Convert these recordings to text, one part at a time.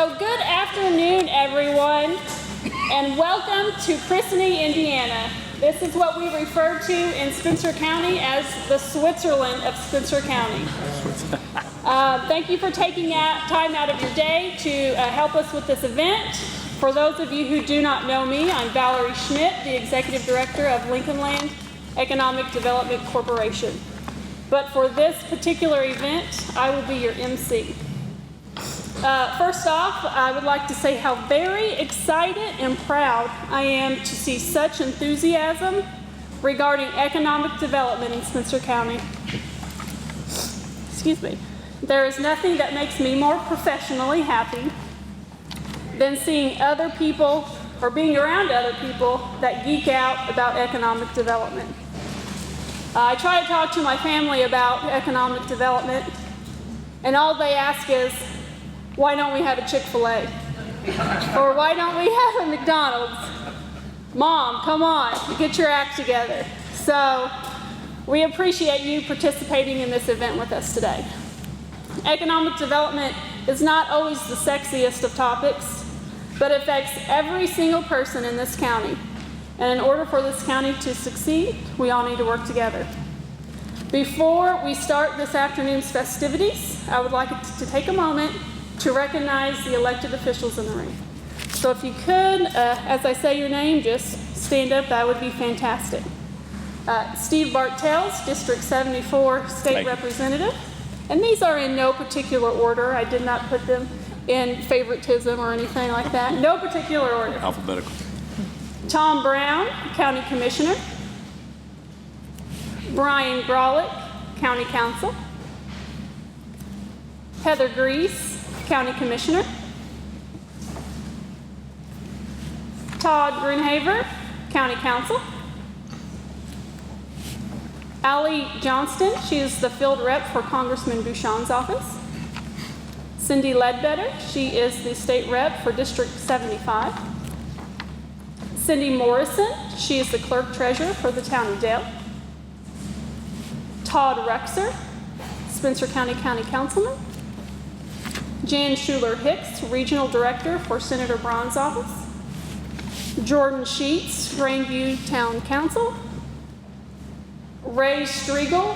So good afternoon, everyone, and welcome to Christeny, Indiana. This is what we refer to in Spencer County as the Switzerland of Spencer County. Thank you for taking time out of your day to help us with this event. For those of you who do not know me, I'm Valerie Schmidt, the Executive Director of Lincoln Land Economic Development Corporation. But for this particular event, I will be your MC. First off, I would like to say how very excited and proud I am to see such enthusiasm regarding economic development in Spencer County. Excuse me. There is nothing that makes me more professionally happy than seeing other people or being around other people that geek out about economic development. I try to talk to my family about economic development, and all they ask is, why don't we have a Chick-fil-A? Or why don't we have a McDonald's? Mom, come on, get your act together. So we appreciate you participating in this event with us today. Economic development is not always the sexiest of topics, but affects every single person in this county. And in order for this county to succeed, we all need to work together. Before we start this afternoon's festivities, I would like to take a moment to recognize the elected officials in the room. So if you could, as I say your name, just stand up, that would be fantastic. Steve Bartels, District 74 State Representative. And these are in no particular order. I did not put them in favoritism or anything like that. No particular order. Alphabetical. Tom Brown, County Commissioner. Brian Grolick, County Council. Heather Grease, County Commissioner. Todd Grunhaver, County Council. Allie Johnston, she is the field rep for Congressman Bouchon's office. Cindy Ledbetter, she is the state rep for District 75. Cindy Morrison, she is the clerk treasurer for the town of Dale. Todd Rexer, Spencer County County Councilman. Jan Schuler Hicks, regional director for Senator Braun's office. Jordan Sheets, Grandview Town Council. Ray Striegel,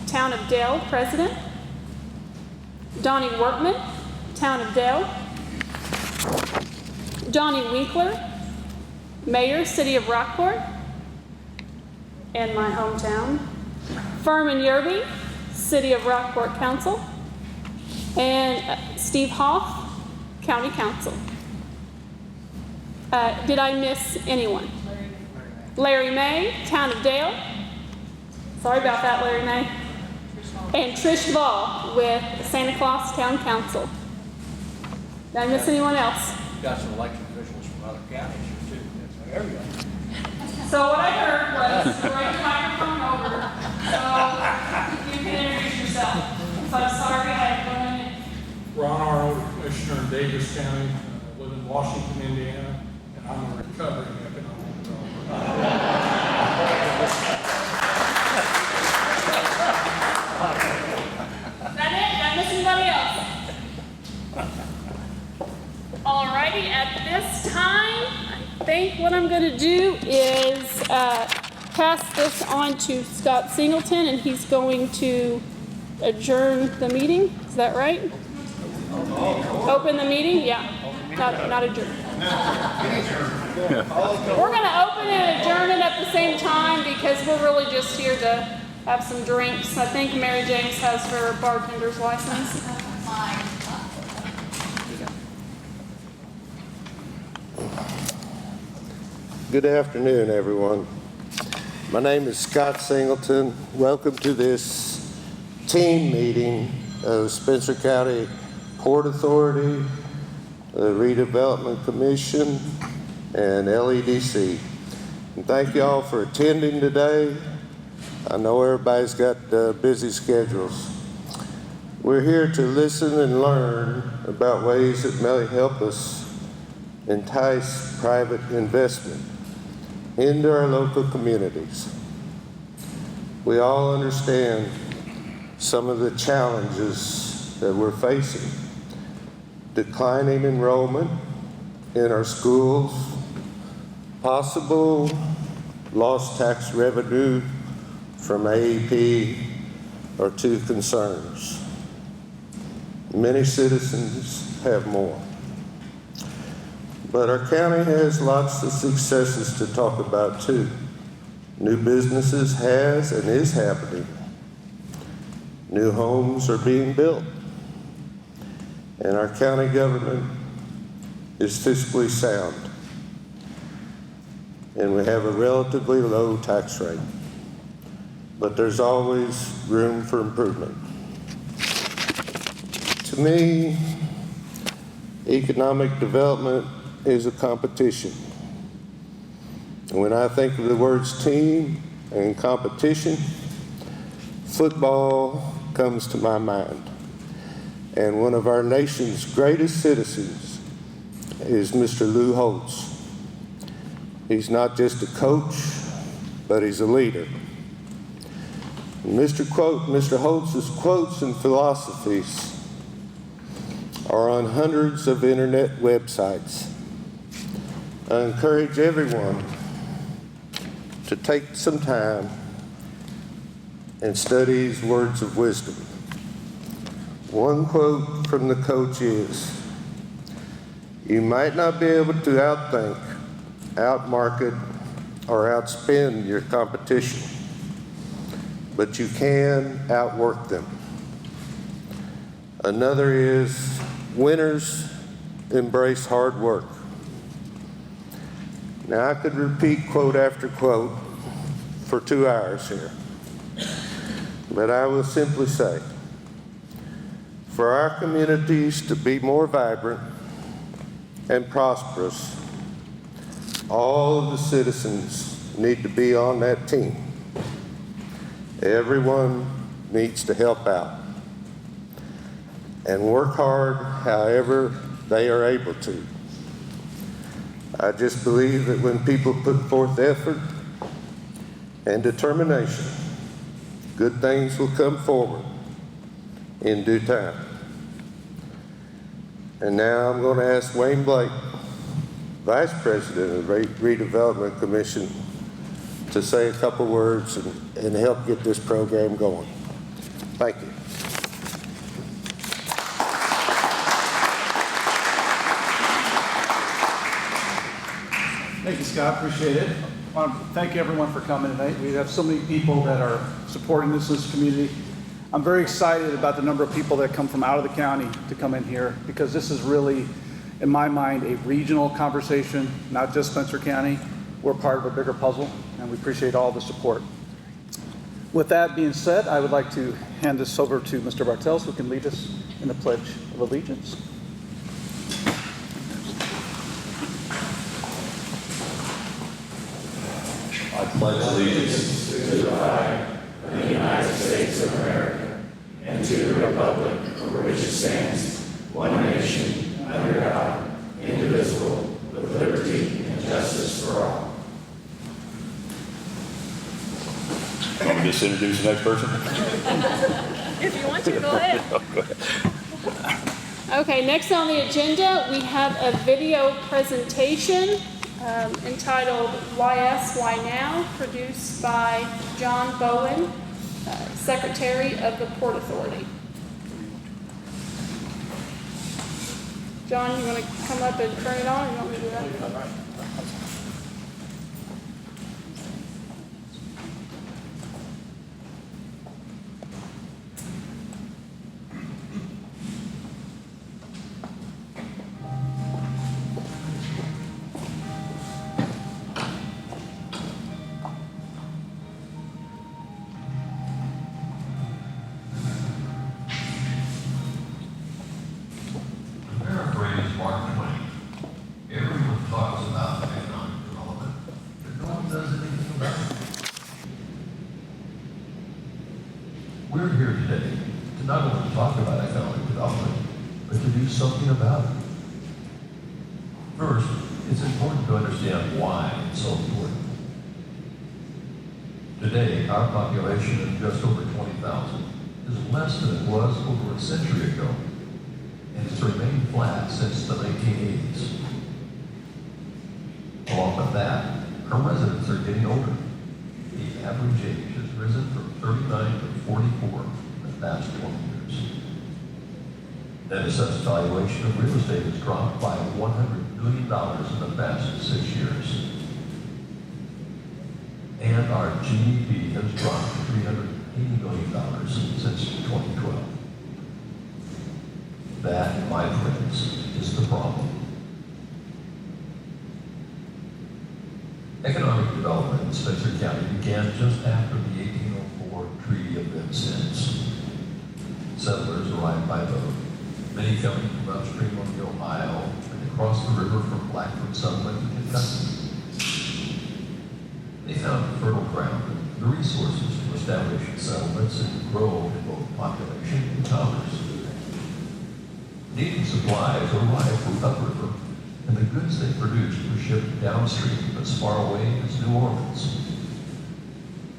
Town of Dale president. Donnie Workman, Town of Dale. Donnie Winkler, Mayor, City of Rockport, and my hometown. Furman Yerby, City of Rockport Council. And Steve Hoff, County Council. Did I miss anyone? Larry May, Town of Dale. Sorry about that, Larry May. And Trish Ball with Santa Claus Town Council. Did I miss anyone else? We've got some elected officials from other counties here too. There we go. So what I heard was bring the microphone over so you can introduce yourself. So I'm sorry, I have 1 minute. Ron Arnold, Commissioner in Davis County, live in Washington, Indiana, and I'm a recovering economic developer. Is that it? Did I miss anybody else? Alrighty, at this time, I think what I'm going to do is pass this on to Scott Singleton, and he's going to adjourn the meeting. Is that right? Open the meeting? Yeah, not adjourn. We're going to open and adjourn it at the same time because we're really just here to have some drinks. I think Mary James has her bartender's license. Good afternoon, everyone. My name is Scott Singleton. Welcome to this team meeting of Spencer County Port Authority, the Redevelopment Commission, and LEDC. And thank you all for attending today. I know everybody's got busy schedules. We're here to listen and learn about ways that may help us entice private investment into our local communities. We all understand some of the challenges that we're facing declining enrollment in our schools, possible lost tax revenue from AEP are two concerns. Many citizens have more. But our county has lots of successes to talk about too. New businesses has and is happening. New homes are being built. And our county government is fiscally sound. And we have a relatively low tax rate. But there's always room for improvement. To me, economic development is a competition. And when I think of the words team and competition, football comes to my mind. And one of our nation's greatest citizens is Mr. Lou Holtz. He's not just a coach, but he's a leader. And Mr. Holtz's quotes and philosophies are on hundreds of internet websites. I encourage everyone to take some time and study his words of wisdom. One quote from the coach is, "You might not be able to outthink, outmarket, or outspend your competition, but you can outwork them." Another is, "Winners embrace hard work." Now, I could repeat quote after quote for 2 hours here, but I will simply say, for our communities to be more vibrant and prosperous, all of the citizens need to be on that team. Everyone needs to help out and work hard however they are able to. I just believe that when people put forth effort and determination, good things will come forward in due time. And now I'm going to ask Wayne Blake, Vice President of the Redevelopment Commission, to say a couple words and help get this program going. Thank you. Thank you, Scott. Appreciate it. I want to thank everyone for coming tonight. We have so many people that are supporting this community. I'm very excited about the number of people that come from out of the county to come in here, because this is really, in my mind, a regional conversation, not just Spencer County. We're part of a bigger puzzle, and we appreciate all the support. With that being said, I would like to hand this over to Mr. Bartels, who can lead us in the Pledge of Allegiance. I pledge allegiance to the flag of the United States of America and to the republic for which it stands, one nation, under God, indivisible, with liberty and justice for all. Want me to just introduce the next person? If you want to, go ahead. Okay, next on the agenda, we have a video presentation entitled YS, Why Now, produced by John Bowen, Secretary of the Port Authority. John, you want to come up and turn it on, or you want me to do that? Paraphrase Mark Twain. Everyone talks about economic development, but no one does anything about it. We're here today to not only talk about economic development, but to do something about it. First, it's important to understand why it's so important. Today, our population of just over 20,000 is less than it was over a century ago. and it's remained flat since the 1980s. Along with that, our residents are getting older. The average age has risen from 39 to 44 in the past 20 years. Net assessed valuation of real estate has dropped by $100 million in the past 6 years. And our GDP has dropped to $380 million since 2012. That, my friends, is the problem. Economic development in Spencer County began just after the 1804 Treaty of Vincennes. Settlers arrived by boat, many coming from upstream on the Ohio and across the river from Blackfoot Settlement to Kentucky. They found fertile ground and the resources to establish settlements and grow in both population and commerce. Needed supplies arrived from upriver, and the goods they produced were shipped downstream as far away as New Orleans.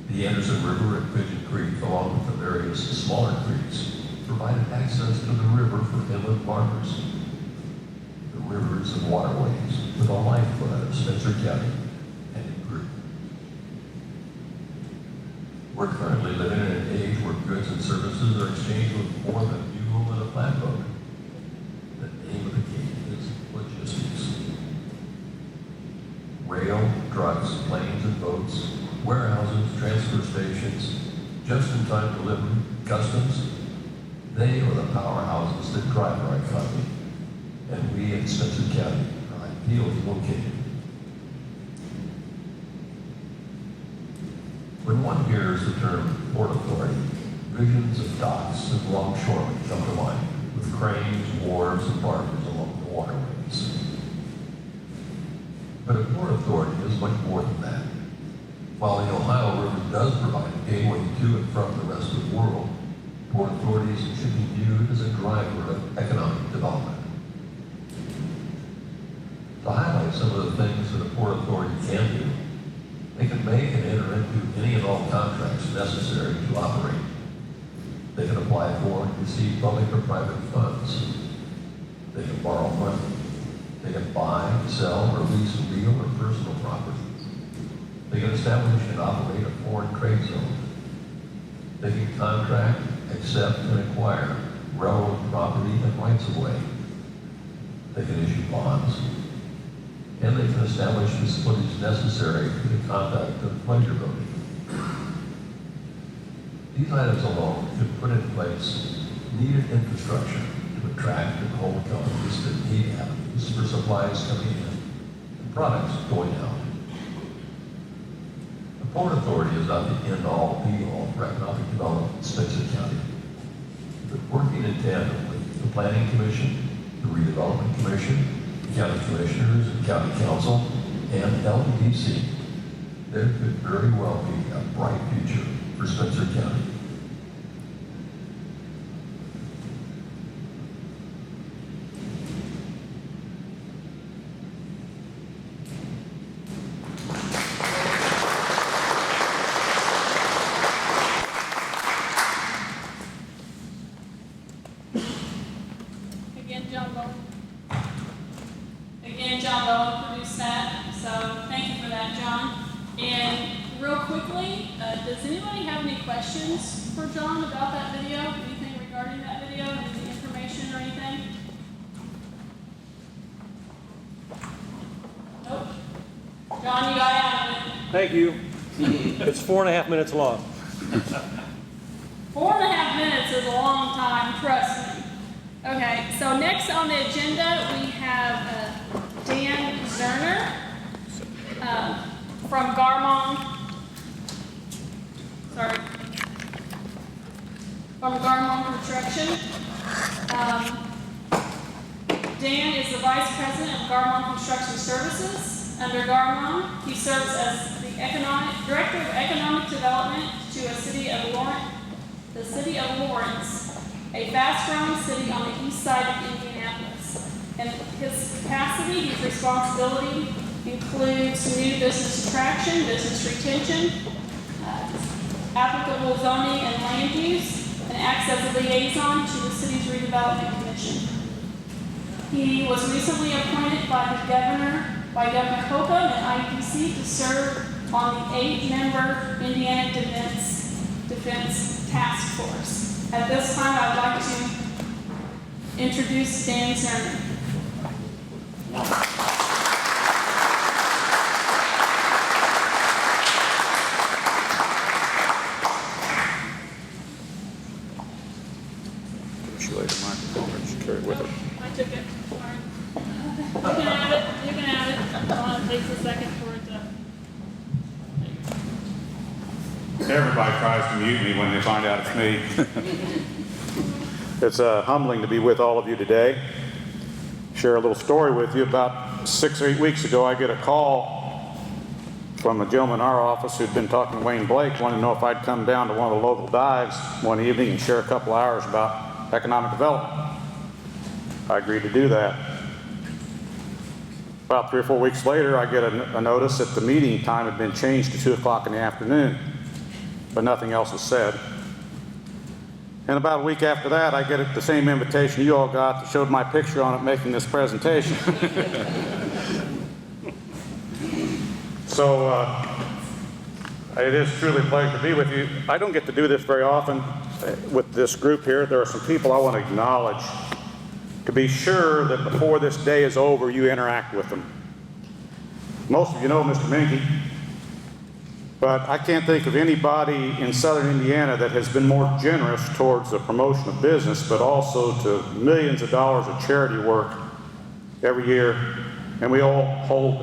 The Anderson River and Pigeon Creek, along with the various smaller creeks, provided access to the river for inland farmers. The rivers and waterways were the lifeblood of Spencer County, and it grew. We're currently living in an age where goods and services are exchanged with more than a mule and a flatboat. The name of the game is logistics. Rail, trucks, planes and boats, warehouses, transfer stations, just-in-time delivery, customs, they are the powerhouses that drive our economy, and we in Spencer County are ideally located. When one hears the term Port Authority, visions of docks and longshoremen come to mind, with cranes, wharves, and barges along the waterways. But a Port Authority is much more than that. While the Ohio River does provide a gateway to and from the rest of the world, Port Authorities should be viewed as a driver of economic development. To highlight some of the things that a Port Authority can do, they can make and enter into any and all contracts necessary to operate. They can apply for and receive public or private funds. They can borrow money. They can buy, sell, or lease real or personal property. They can establish and operate a foreign trade zone. They can contract, accept, and acquire railroad property and rights of way. They can issue bonds. And they can establish facilities necessary for the conduct of pleasure boating. These items alone could put in place needed infrastructure to attract and hold companies that need avenues for supplies coming in and products going out. The Port Authority is not the end-all, be-all for economic development in Spencer County. But working in tandem with the Planning Commission, the Redevelopment Commission, county commissioners and county council, and LEDC, there could very well be a bright future for Spencer County. John Bowen produced that, so thank you for that, John. And real quickly, does anybody have any questions for John about that video? Anything regarding that video, any information or anything? Nope. John, you got out of it. Thank you. It's 4.5 minutes long. 4.5 minutes is a long time, trust me. Okay, so next on the agenda, we have Dan Zerner from Garmong. From Garmong Construction. Dan is the Vice President of Garmong Construction Services. Under Garmong, he serves as the Director of Economic Development to the city of Lawrence, a fast-growing city on the east side of Indianapolis. In his capacity, his responsibility includes new business attraction, business retention, applicable zoning and land use, and acts as a liaison to the city's redevelopment commission. He was recently appointed by Governor Holcomb and IEDC to serve on the 8-member Indiana Defense Task Force. At this time, I'd like to introduce Dan Zimmerman. She laid the microphone and she carried it with her. I took it. Sorry. You can have it. You can have it. It takes a second for it to. Everybody tries to mute me when they find out it's me. It's humbling to be with all of you today. Share a little story with you. About 6 or 8 weeks ago, I get a call from a gentleman in our office who'd been talking to Wayne Blake, wanted to know if I'd come down to one of the local dives one evening and share a couple hours about economic development. I agreed to do that. About 3 or 4 weeks later, I get a notice that the meeting time had been changed to 2 o'clock in the afternoon, but nothing else was said. And about a week after that, I get the same invitation you all got that showed my picture on it making this presentation. So it is truly a pleasure to be with you. I don't get to do this very often with this group here. There are some people I want to acknowledge to be sure that before this day is over, you interact with them. Most of you know Mr. Minke. But I can't think of anybody in southern Indiana that has been more generous towards the promotion of business, but also to millions of dollars of charity work every year. And we all hold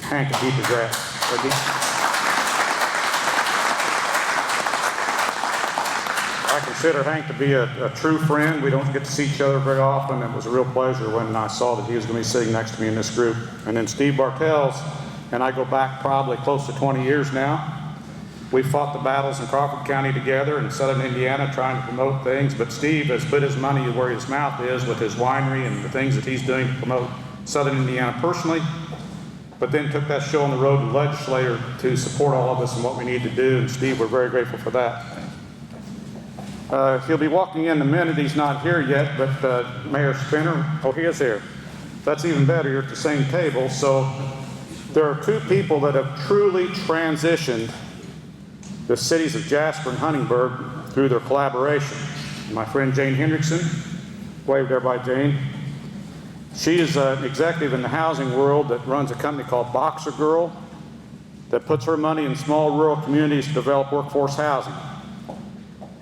Hank in deep regret. I consider Hank to be a true friend. We don't get to see each other very often. It was a real pleasure when I saw that he was going to be sitting next to me in this group. And then Steve Bartels and I go back probably close to 20 years now. We fought the battles in Crawford County together in southern Indiana trying to promote things, but Steve has put his money where his mouth is with his winery and the things that he's doing to promote southern Indiana personally, but then took that show on the road to the legislature to support all of us and what we need to do, and Steve, we're very grateful for that. He'll be walking in a minute. He's not here yet, but Mayor Spinner, oh, he is here. That's even better. You're at the same table. So there are 2 people that have truly transitioned the cities of Jasper and Huntingburg through their collaboration. My friend Jane Hendrickson, wave there by Jane. She is an executive in the housing world that runs a company called Boxer Girl that puts her money in small rural communities to develop workforce housing.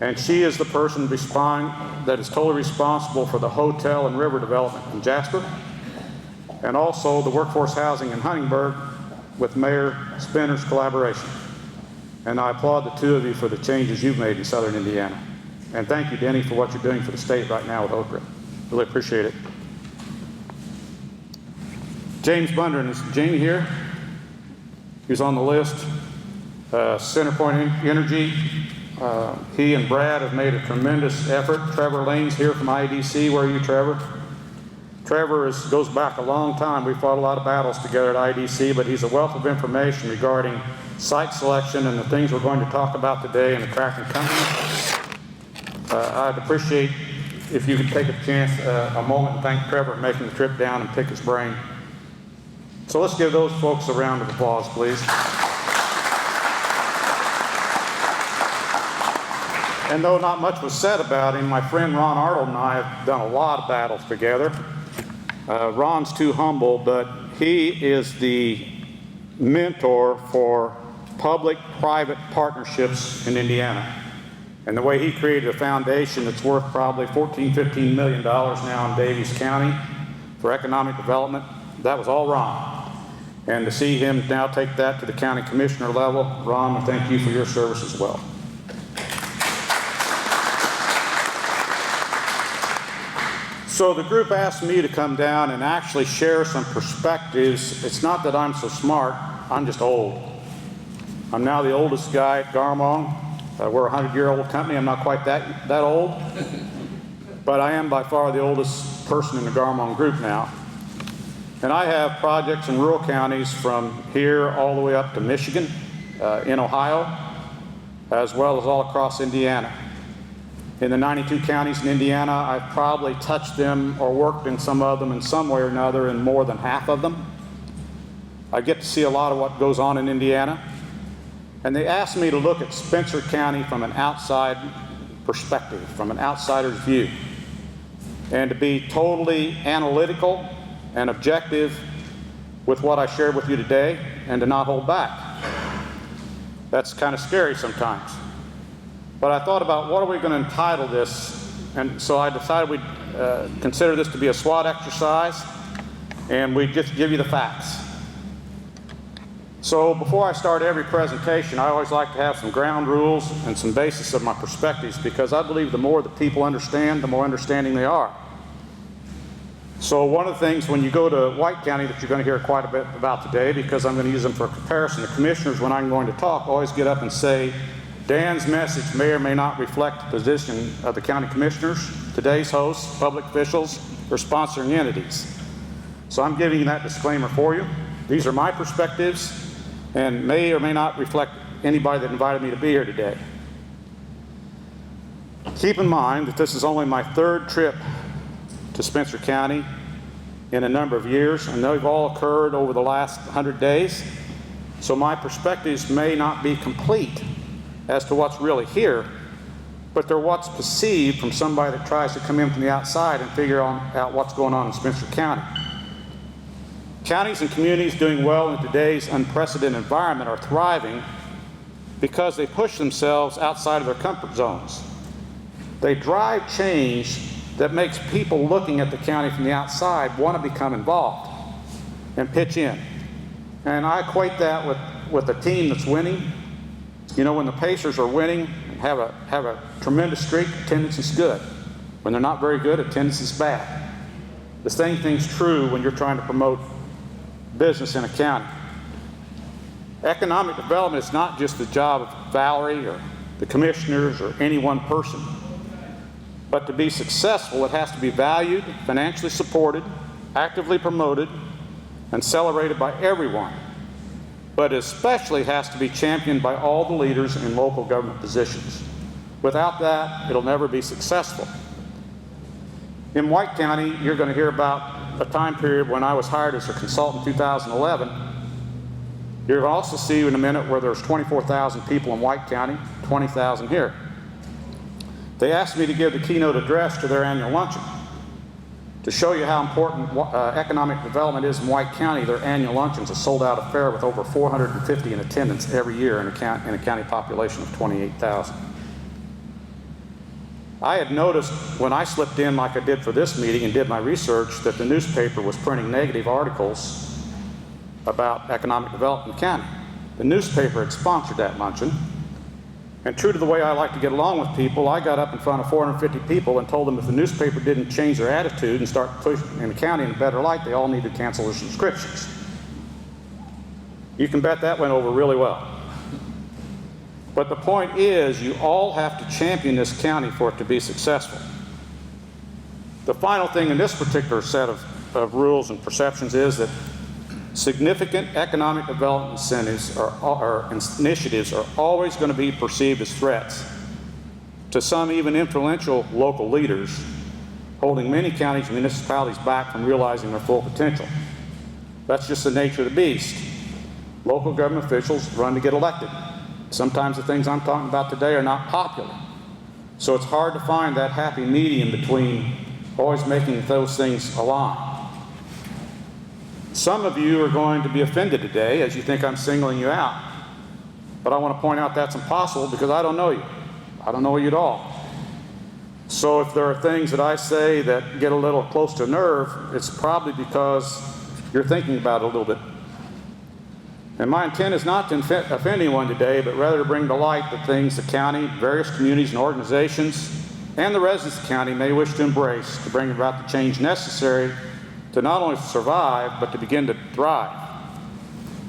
And she is the person that is totally responsible for the hotel and river development in Jasper, and also the workforce housing in Huntingburg with Mayor Spinner's collaboration. And I applaud the 2 of you for the changes you've made in southern Indiana. And thank you, Denny, for what you're doing for the state right now with Oak Ridge. Really appreciate it. James Bundren, is Jamie here? He's on the list. CenterPoint Energy, he and Brad have made a tremendous effort. Trevor Lane's here from IEDC. Where are you, Trevor? Trevor goes back a long time. We fought a lot of battles together at IEDC, but he's a wealth of information regarding site selection and the things we're going to talk about today in attracting companies. I'd appreciate if you could take a chance, a moment, and thank Trevor for making the trip down and pick his brain. So let's give those folks a round of applause, please. And though not much was said about him, my friend Ron Arnold and I have done a lot of battles together. Ron's too humble, but he is the mentor for public-private partnerships in Indiana. And the way he created a foundation that's worth probably $14–15 million now in Daviess County for economic development, that was all Ron. And to see him now take that to the county commissioner level, Ron, I thank you for your service as well. So the group asked me to come down and actually share some perspectives. It's not that I'm so smart, I'm just old. I'm now the oldest guy at Garmong. We're a 100-year-old company. I'm not quite that old, but I am by far the oldest person in the Garmong group now. And I have projects in rural counties from here all the way up to Michigan, in Ohio, as well as all across Indiana. In the 92 counties in Indiana, I've probably touched them or worked in some of them in some way or another in more than half of them. I get to see a lot of what goes on in Indiana. And they asked me to look at Spencer County from an outside perspective, from an outsider's view, and to be totally analytical and objective with what I shared with you today, and to not hold back. That's kind of scary sometimes. But I thought about what are we going to entitle this, and so I decided we'd consider this to be a SWOT exercise, and we'd just give you the facts. So before I start every presentation, I always like to have some ground rules and some basis of my perspectives, because I believe the more that people understand, the more understanding they are. So one of the things when you go to White County that you're going to hear quite a bit about today, because I'm going to use them for comparison, the commissioners, when I'm going to talk, always get up and say, Dan's message may or may not reflect the position of the county commissioners, today's hosts, public officials, or sponsoring entities. So I'm giving you that disclaimer for you. These are my perspectives and may or may not reflect anybody that invited me to be here today. Keep in mind that this is only my third trip to Spencer County in a number of years, and they've all occurred over the last 100 days. So my perspectives may not be complete as to what's really here, but they're what's perceived from somebody that tries to come in from the outside and figure out what's going on in Spencer County. Counties and communities doing well in today's unprecedented environment are thriving because they push themselves outside of their comfort zones. They drive change that makes people looking at the county from the outside want to become involved and pitch in. And I equate that with a team that's winning. You know, when the Pacers are winning and have a tremendous streak, attendance is good. When they're not very good, attendance is bad. The same thing's true when you're trying to promote business in a county. Economic development is not just the job of Valerie or the commissioners or any one person. But to be successful, it has to be valued, financially supported, actively promoted, and celebrated by everyone. But it especially has to be championed by all the leaders in local government positions. Without that, it'll never be successful. In White County, you're going to hear about a time period when I was hired as a consultant in 2011. You'll also see in a minute where there's 24,000 people in White County, 20,000 here. They asked me to give the keynote address to their annual luncheon. To show you how important economic development is in White County, their annual luncheon is a sold-out affair with over 450 in attendance every year in a county population of 28,000. I had noticed when I slipped in like I did for this meeting and did my research that the newspaper was printing negative articles about economic development in the county. The newspaper had sponsored that luncheon. And true to the way I like to get along with people, I got up in front of 450 people and told them if the newspaper didn't change their attitude and start pushing in the county in a better light, they all needed to cancel their subscriptions. You can bet that went over really well. But the point is, you all have to champion this county for it to be successful. The final thing in this particular set of rules and perceptions is that significant economic development incentives or initiatives are always going to be perceived as threats to some even influential local leaders, holding many counties and municipalities back from realizing their full potential. That's just the nature of the beast. Local government officials run to get elected. Sometimes the things I'm talking about today are not popular. So it's hard to find that happy medium between always making those things align. Some of you are going to be offended today as you think I'm singling you out. But I want to point out that's impossible because I don't know you. I don't know you at all. So if there are things that I say that get a little close to a nerve, it's probably because you're thinking about it a little bit. And my intent is not to offend anyone today, but rather to bring to light the things the county, various communities and organizations, and the residents of the county may wish to embrace to bring about the change necessary to not only survive, but to begin to thrive.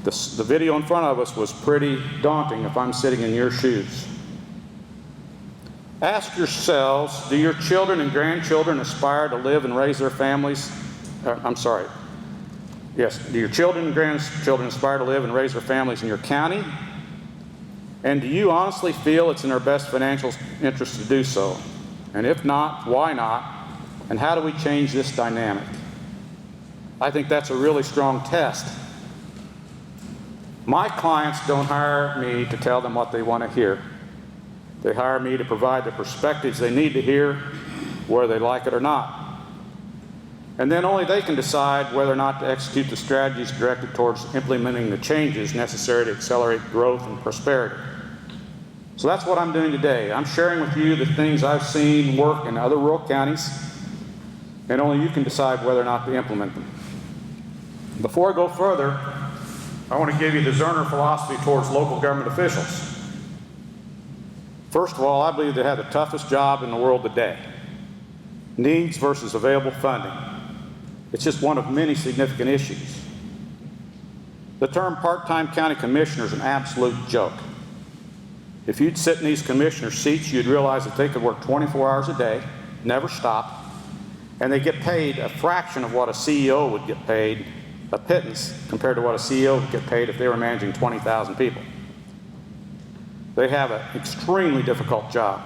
The video in front of us was pretty daunting if I'm sitting in your shoes. Ask yourselves, do your children and grandchildren aspire to live and raise their families? Yes, do your children and grandchildren aspire to live and raise their families in your county? And do you honestly feel it's in their best financial interest to do so? And if not, why not? And how do we change this dynamic? I think that's a really strong test. My clients don't hire me to tell them what they want to hear. They hire me to provide the perspectives they need to hear, whether they like it or not. And then only they can decide whether or not to execute the strategies directed towards implementing the changes necessary to accelerate growth and prosperity. So that's what I'm doing today. I'm sharing with you the things I've seen work in other rural counties, and only you can decide whether or not to implement them. Before I go further, I want to give you the Zerner philosophy towards local government officials. First of all, I believe they have the toughest job in the world today. Needs versus available funding. It's just one of many significant issues. The term part-time county commissioner is an absolute joke. If you'd sit in these commissioner seats, you'd realize that they could work 24 hours a day, never stop, and they get paid a fraction of what a CEO would get paid, a pittance compared to what a CEO would get paid if they were managing 20,000 people. They have an extremely difficult job.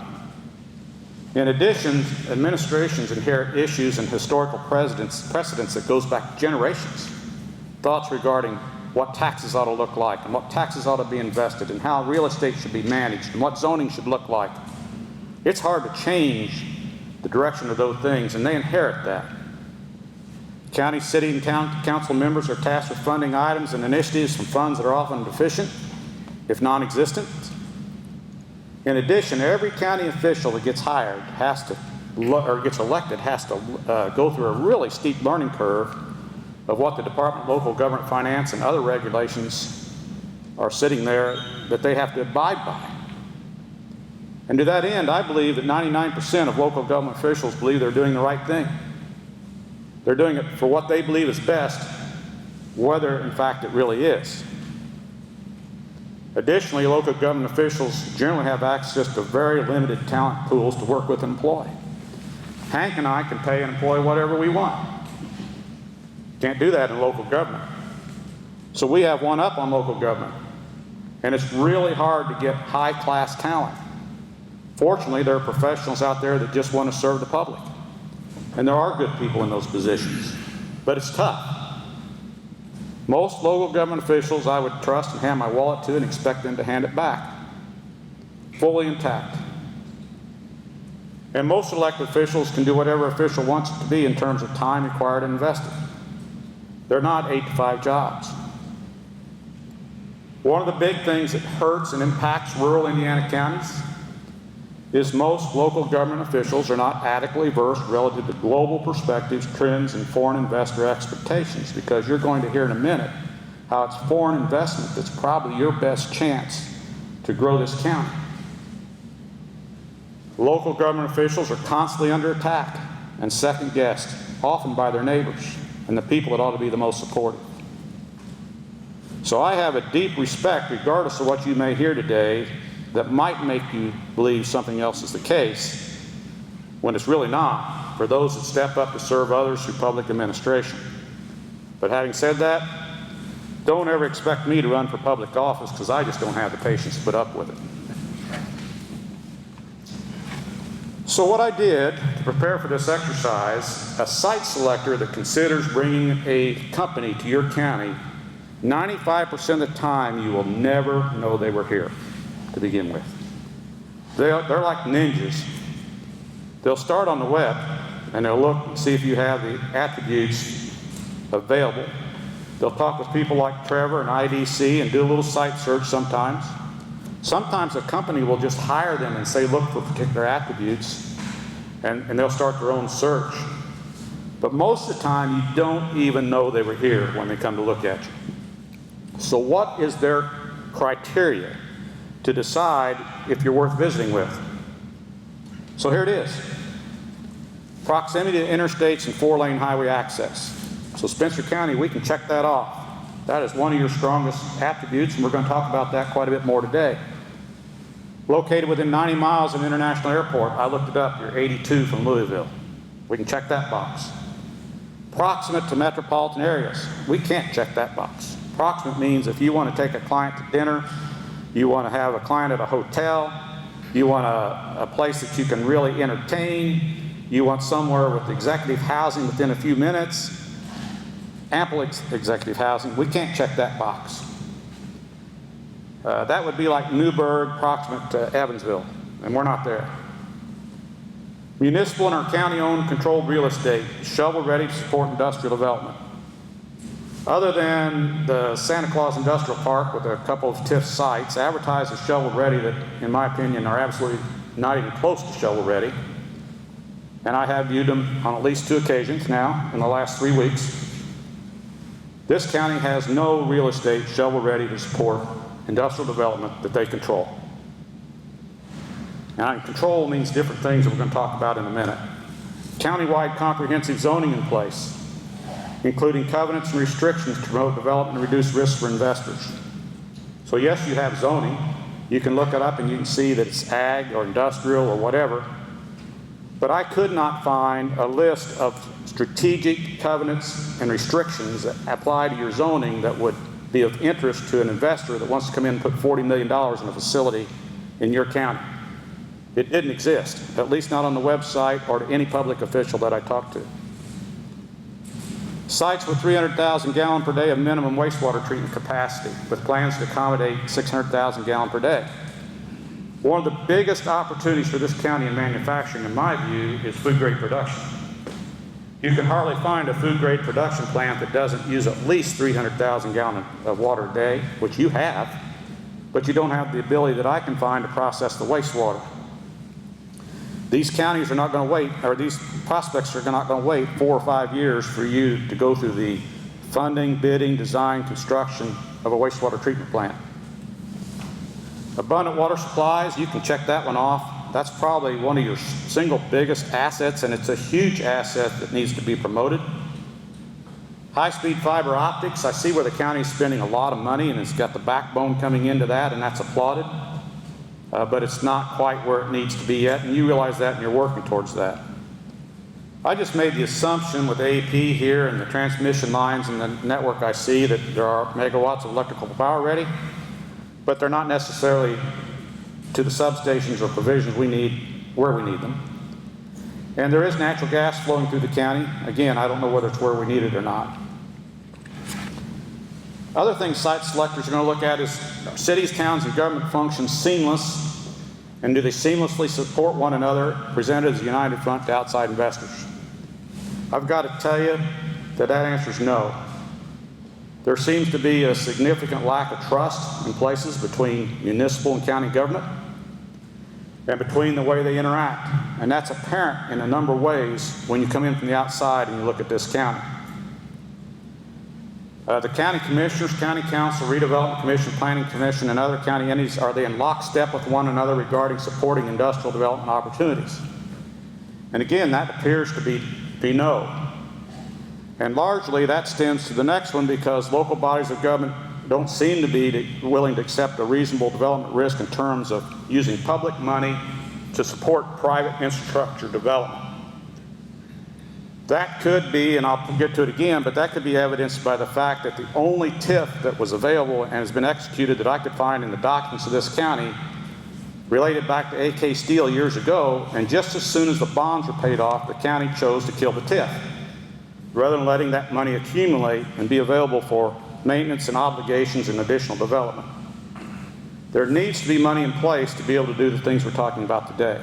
In addition, administrations inherit issues and historical precedents that goes back generations. Thoughts regarding what taxes ought to look like and what taxes ought to be invested and how real estate should be managed and what zoning should look like. It's hard to change the direction of those things, and they inherit that. County, city, and town council members are tasked with funding items and initiatives from funds that are often deficient, if non-existent. In addition, every county official that gets hired has to, or gets elected, has to go through a really steep learning curve of what the Department of Local Government Finance and other regulations are sitting there that they have to abide by. And to that end, I believe that 99% of local government officials believe they're doing the right thing. They're doing it for what they believe is best, whether in fact it really is. Additionally, local government officials generally have access to very limited talent pools to work with and employ. Hank and I can pay and employ whatever we want. Can't do that in local government. So we have one up on local government. And it's really hard to get high-class talent. Fortunately, there are professionals out there that just want to serve the public. And there are good people in those positions. But it's tough. Most local government officials I would trust and hand my wallet to and expect them to hand it back, fully intact. And most elected officials can do whatever official wants it to be in terms of time required and invested. They're not 8-to-5 jobs. One of the big things that hurts and impacts rural Indiana counties is most local government officials are not adequately versed relative to global perspectives, trends, and foreign investor expectations, because you're going to hear in a minute how it's foreign investment that's probably your best chance to grow this county. Local government officials are constantly under attack and second-guessed, often by their neighbors and the people that ought to be the most supportive. So I have a deep respect, regardless of what you may hear today, that might make you believe something else is the case when it's really not, for those that step up to serve others through public administration. But having said that, don't ever expect me to run for public office, because I just don't have the patience to put up with it. So what I did to prepare for this exercise, a site selector that considers bringing a company to your county, 95% of the time you will never know they were here to begin with. They're like ninjas. They'll start on the web and they'll look and see if you have the attributes available. They'll talk with people like Trevor and IDC and do a little site search sometimes. Sometimes a company will just hire them and say, look for particular attributes, and they'll start their own search. But most of the time, you don't even know they were here when they come to look at you. So what is their criteria to decide if you're worth visiting with? So here it is. Proximity to interstates and 4-lane highway access. So Spencer County, we can check that off. That is one of your strongest attributes, and we're going to talk about that quite a bit more today. Located within 90 miles of an international airport. I looked it up. You're 82 from Louisville. We can check that box. Proximate to metropolitan areas. We can't check that box. Proximate means if you want to take a client to dinner, you want to have a client at a hotel, You want a place that you can really entertain. You want somewhere with executive housing within a few minutes. Ample executive housing. We can't check that box. That would be like Newburgh, proximate to Evansville, and we're not there. Municipal and our county-owned controlled real estate, shovel-ready to support industrial development. Other than the Santa Claus Industrial Park with a couple of TIF sites, advertised as shovel-ready that, in my opinion, are absolutely not even close to shovel-ready. And I have viewed them on at least 2 occasions now in the last 3 weeks. This county has no real estate shovel-ready to support industrial development that they control. Now, control means different things that we're going to talk about in a minute. Countywide comprehensive zoning in place, including covenants and restrictions to promote development and reduce risks for investors. So yes, you have zoning. You can look it up and you can see that it's ag or industrial or whatever. But I could not find a list of strategic covenants and restrictions that apply to your zoning that would be of interest to an investor that wants to come in and put $40 million in a facility in your county. It didn't exist, at least not on the website or to any public official that I talked to. Sites with 300,000 gallon per day of minimum wastewater treatment capacity with plans to accommodate 600,000 gallon per day. One of the biggest opportunities for this county in manufacturing, in my view, is food grade production. You can hardly find a food grade production plant that doesn't use at least 300,000 gallons of water a day, which you have, but you don't have the ability that I can find to process the wastewater. These counties are not going to wait, or these prospects are not going to wait 4 or 5 years for you to go through the funding, bidding, design, construction of a wastewater treatment plant. Abundant water supplies, you can check that one off. That's probably one of your single biggest assets, and it's a huge asset that needs to be promoted. High-speed fiber optics, I see where the county is spending a lot of money, and it's got the backbone coming into that, and that's applauded. But it's not quite where it needs to be yet, and you realize that and you're working towards that. I just made the assumption with AP here and the transmission lines and the network I see that there are megawatts of electrical power ready, but they're not necessarily to the substations or provisions we need where we need them. And there is natural gas flowing through the county. Again, I don't know whether it's where we need it or not. Other things site selectors are going to look at is are cities, towns, and government functions seamless, and do they seamlessly support one another, presented as a united front to outside investors? I've got to tell you that answer is no. There seems to be a significant lack of trust in places between municipal and county government and between the way they interact. And that's apparent in a number of ways when you come in from the outside and you look at this county. The county commissioners, county council, redevelopment commission, planning commission, and other county entities, are they in lockstep with one another regarding supporting industrial development opportunities? And again, that appears to be no. And largely that stems to the next one because local bodies of government don't seem to be willing to accept a reasonable development risk in terms of using public money to support private infrastructure development. That could be, and I'll get to it again, but that could be evidenced by the fact that the only TIF that was available and has been executed that I could find in the documents of this county related back to AK Steel years ago, and just as soon as the bonds were paid off, the county chose to kill the TIF, rather than letting that money accumulate and be available for maintenance and obligations and additional development. There needs to be money in place to be able to do the things we're talking about today.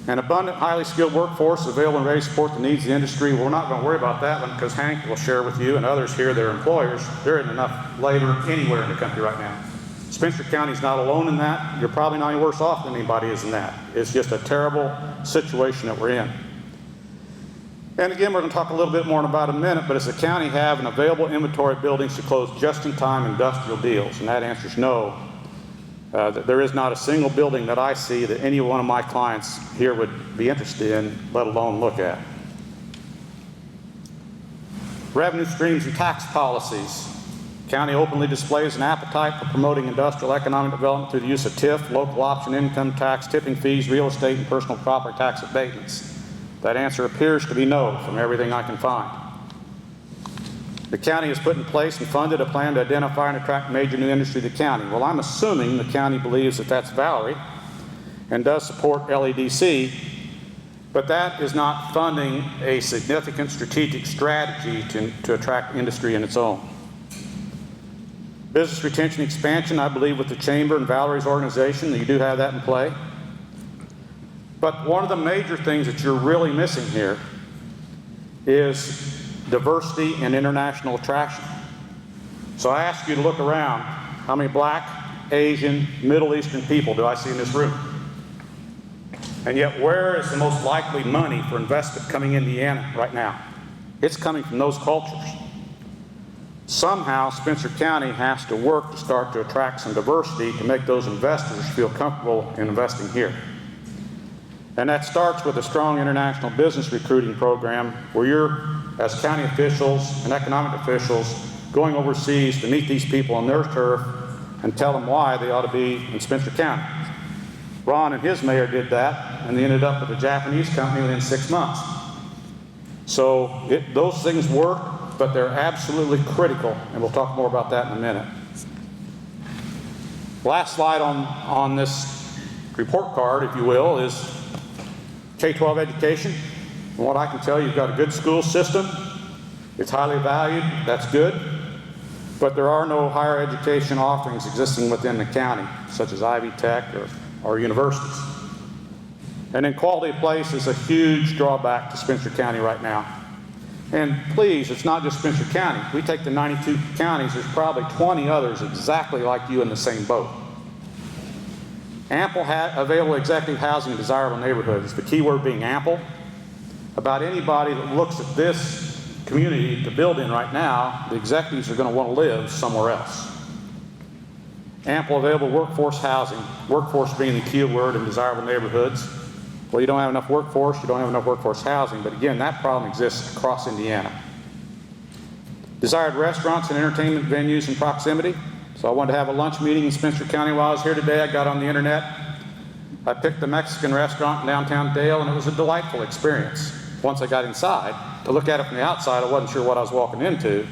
An abundant, highly skilled workforce available and ready to support the needs of the industry. We're not going to worry about that one because Hank will share with you and others here, their employers, there isn't enough labor anywhere in the country right now. Spencer County is not alone in that. You're probably not any worse off than anybody is in that. It's just a terrible situation that we're in. And again, we're going to talk a little bit more in about a minute, but does the county have an available inventory of buildings to close just-in-time industrial deals? And that answer is no. There is not a single building that I see that any one of my clients here would be interested in, let alone look at. Revenue streams and tax policies. County openly displays an appetite for promoting industrial economic development through the use of TIF, local option income tax, tipping fees, real estate, and personal property tax abatements. That answer appears to be no from everything I can find. The county has put in place and funded a plan to identify and attract major new industry to the county. Well, I'm assuming the county believes that that's Valerie and does support LEDC, but that is not funding a significant strategic strategy to attract industry in its own. Business retention expansion, I believe with the Chamber and Valerie's organization, that you do have that in play. But one of the major things that you're really missing here is diversity and international attraction. So I ask you to look around. How many black, Asian, Middle Eastern people do I see in this room? And yet, where is the most likely money for investment coming in Indiana right now? It's coming from those cultures. Somehow, Spencer County has to work to start to attract some diversity to make those investors feel comfortable in investing here. And that starts with a strong international business recruiting program where you're, as county officials and economic officials, going overseas to meet these people on their turf and tell them why they ought to be in Spencer County. Ron and his mayor did that, and they ended up with a Japanese company within 6 months. So those things work, but they're absolutely critical, and we'll talk more about that in a minute. Last slide on this report card, if you will, is K-12 education. From what I can tell, you've got a good school system. It's highly valued. That's good. But there are no higher education offerings existing within the county, such as Ivy Tech or universities. And then quality of place is a huge drawback to Spencer County right now. And please, it's not just Spencer County. We take the 92 counties, there's probably 20 others exactly like you in the same boat. Ample available executive housing in desirable neighborhoods, the key word being ample. About anybody that looks at this community to build in right now, the executives are going to want to live somewhere else. Ample available workforce housing, workforce being the key word in desirable neighborhoods. Well, you don't have enough workforce, you don't have enough workforce housing, but again, that problem exists across Indiana. Desired restaurants and entertainment venues in proximity. So I wanted to have a lunch meeting in Spencer County while I was here today. I got on the internet. I picked the Mexican restaurant in downtown Dale, and it was a delightful experience. Once I got inside, to look at it from the outside, I wasn't sure what I was walking into.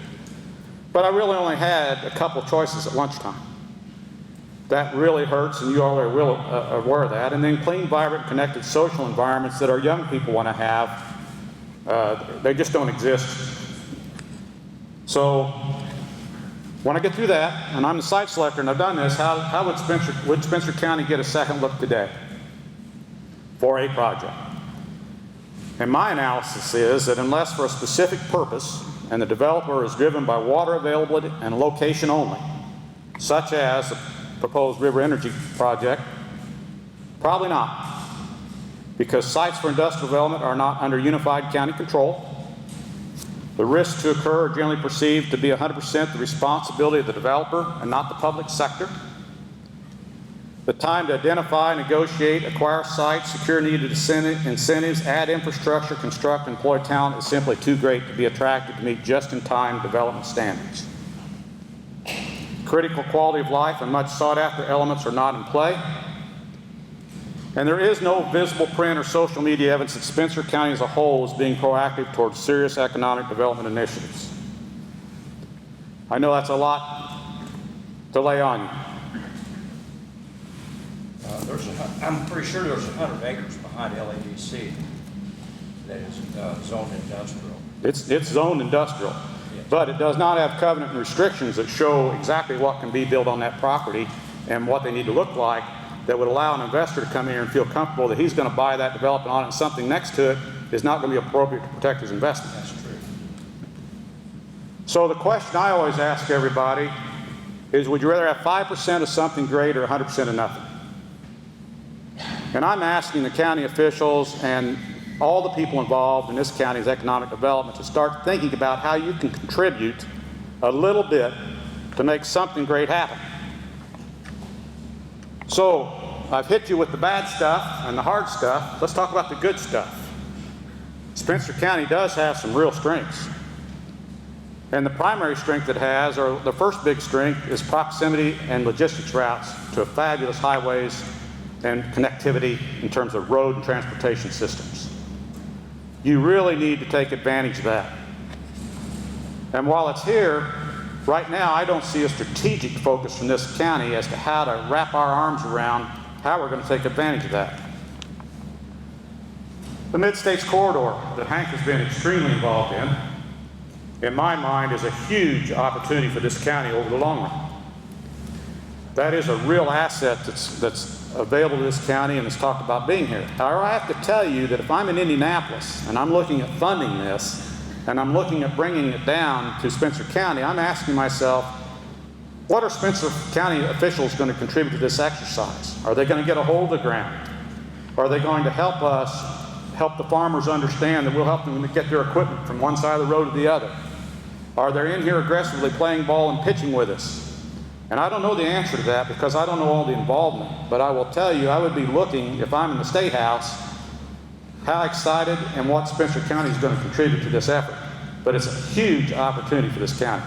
But I really only had a couple choices at lunchtime. That really hurts, and you all are aware of that. And then clean, vibrant, connected social environments that our young people want to have, they just don't exist. So when I get through that, and I'm the site selector and I've done this, how would Spencer County get a second look today for a project? And my analysis is that unless for a specific purpose and the developer is driven by water availability and location only, such as the proposed River Energy project, probably not. Because sites for industrial development are not under unified county control. The risks to occur are generally perceived to be 100% the responsibility of the developer and not the public sector. The time to identify, negotiate, acquire sites, secure needed incentives, add infrastructure, construct, and employ talent is simply too great to be attractive to meet just-in-time development standards. Critical quality of life and much sought-after elements are not in play. And there is no visible print or social media evidence that Spencer County as a whole is being proactive towards serious economic development initiatives. I know that's a lot to lay on you. I'm pretty sure there's 100 acres behind LADC that is zoned industrial. It's zoned industrial, yes. But it does not have covenant and restrictions that show exactly what can be built on that property and what they need to look like that would allow an investor to come here and feel comfortable that he's going to buy that development on it and something next to it is not going to be appropriate to protect his investment. That's true. So the question I always ask everybody is, would you rather have 5% of something great or 100% of nothing? And I'm asking the county officials and all the people involved in this county's economic development to start thinking about how you can contribute a little bit to make something great happen. So I've hit you with the bad stuff and the hard stuff. Let's talk about the good stuff. Spencer County does have some real strengths. And the primary strength it has, or the first big strength, is proximity and logistics routes to fabulous highways and connectivity in terms of road and transportation systems. You really need to take advantage of that. And while it's here, right now I don't see a strategic focus from this county as to how to wrap our arms around how we're going to take advantage of that. The Mid-States Corridor that Hank has been extremely involved in my mind, is a huge opportunity for this county over the long run. That is a real asset that's available to this county and is talked about being here. However, I have to tell you that if I'm in Indianapolis and I'm looking at funding this, and I'm looking at bringing it down to Spencer County, I'm asking myself, what are Spencer County officials going to contribute to this exercise? Are they going to get a hold of the ground? Are they going to help us, help the farmers understand that we'll help them to get their equipment from one side of the road to the other? Are they in here aggressively playing ball and pitching with us? And I don't know the answer to that because I don't know all the involvement, but I will tell you, I would be looking, if I'm in the State House, how excited and what Spencer County is going to contribute to this effort. But it's a huge opportunity for this county.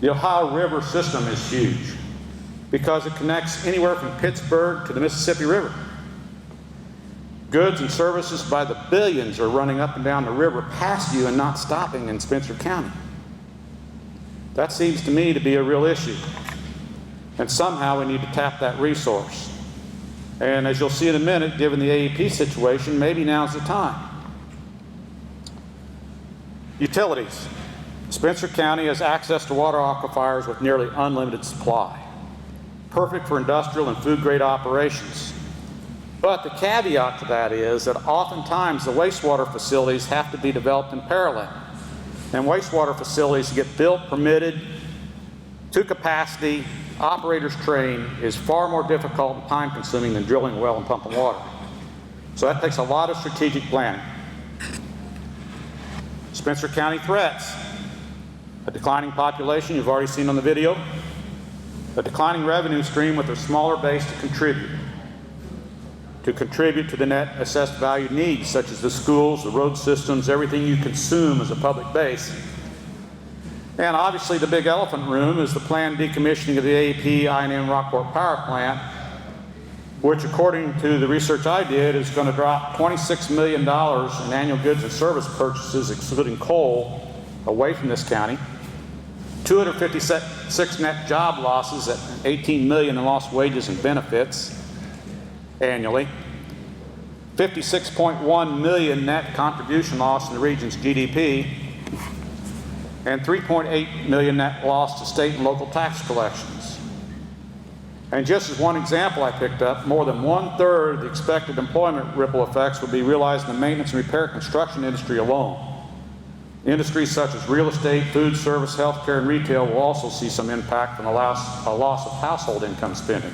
The Ohio River system is huge because it connects anywhere from Pittsburgh to the Mississippi River. Goods and services by the billions are running up and down the river past you and not stopping in Spencer County. That seems to me to be a real issue. And somehow we need to tap that resource. And as you'll see in a minute, given the AEP situation, maybe now's the time. Utilities. Spencer County has access to water aquifers with nearly unlimited supply. Perfect for industrial and food-grade operations. But the caveat to that is that oftentimes the wastewater facilities have to be developed in parallel. And wastewater facilities to get built, permitted, to capacity, operators trained, is far more difficult and time-consuming than drilling a well and pumping water. So that takes a lot of strategic planning. Spencer County threats. A declining population, you've already seen on the video. A declining revenue stream with a smaller base to contribute to the net assessed value needs, such as the schools, the road systems, everything you consume as a public base. And obviously the big elephant in the room is the planned decommissioning of the AEP I&M Rockport Power Plant, which according to the research I did is going to drop $26 million in annual goods and service purchases, excluding coal, away from this county. 256 net job losses at $18 million in lost wages and benefits annually, 56.1 million net contribution loss in the region's GDP, and 3.8 million net loss to state and local tax collections. And just as one example I picked up, more than 1/3 of the expected employment ripple effects will be realized in the maintenance and repair construction industry alone. Industries such as real estate, food service, healthcare, and retail will also see some impact from a loss of household income spending.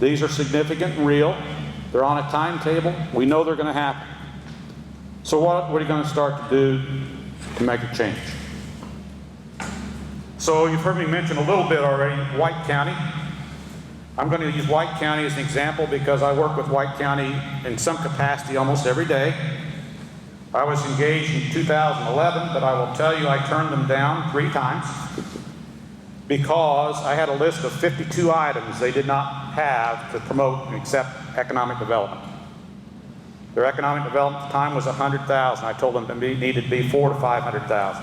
These are significant and real. They're on a timetable. We know they're going to happen. So what are you going to start to do to make a change? So you've heard me mention a little bit already White County. I'm going to use White County as an example because I work with White County in some capacity almost every day. I was engaged in 2011, but I will tell you I turned them down 3 times. Because I had a list of 52 items they did not have to promote and accept economic development. Their economic development time was $100,000. I told them it needed to be $400,000 to $500,000.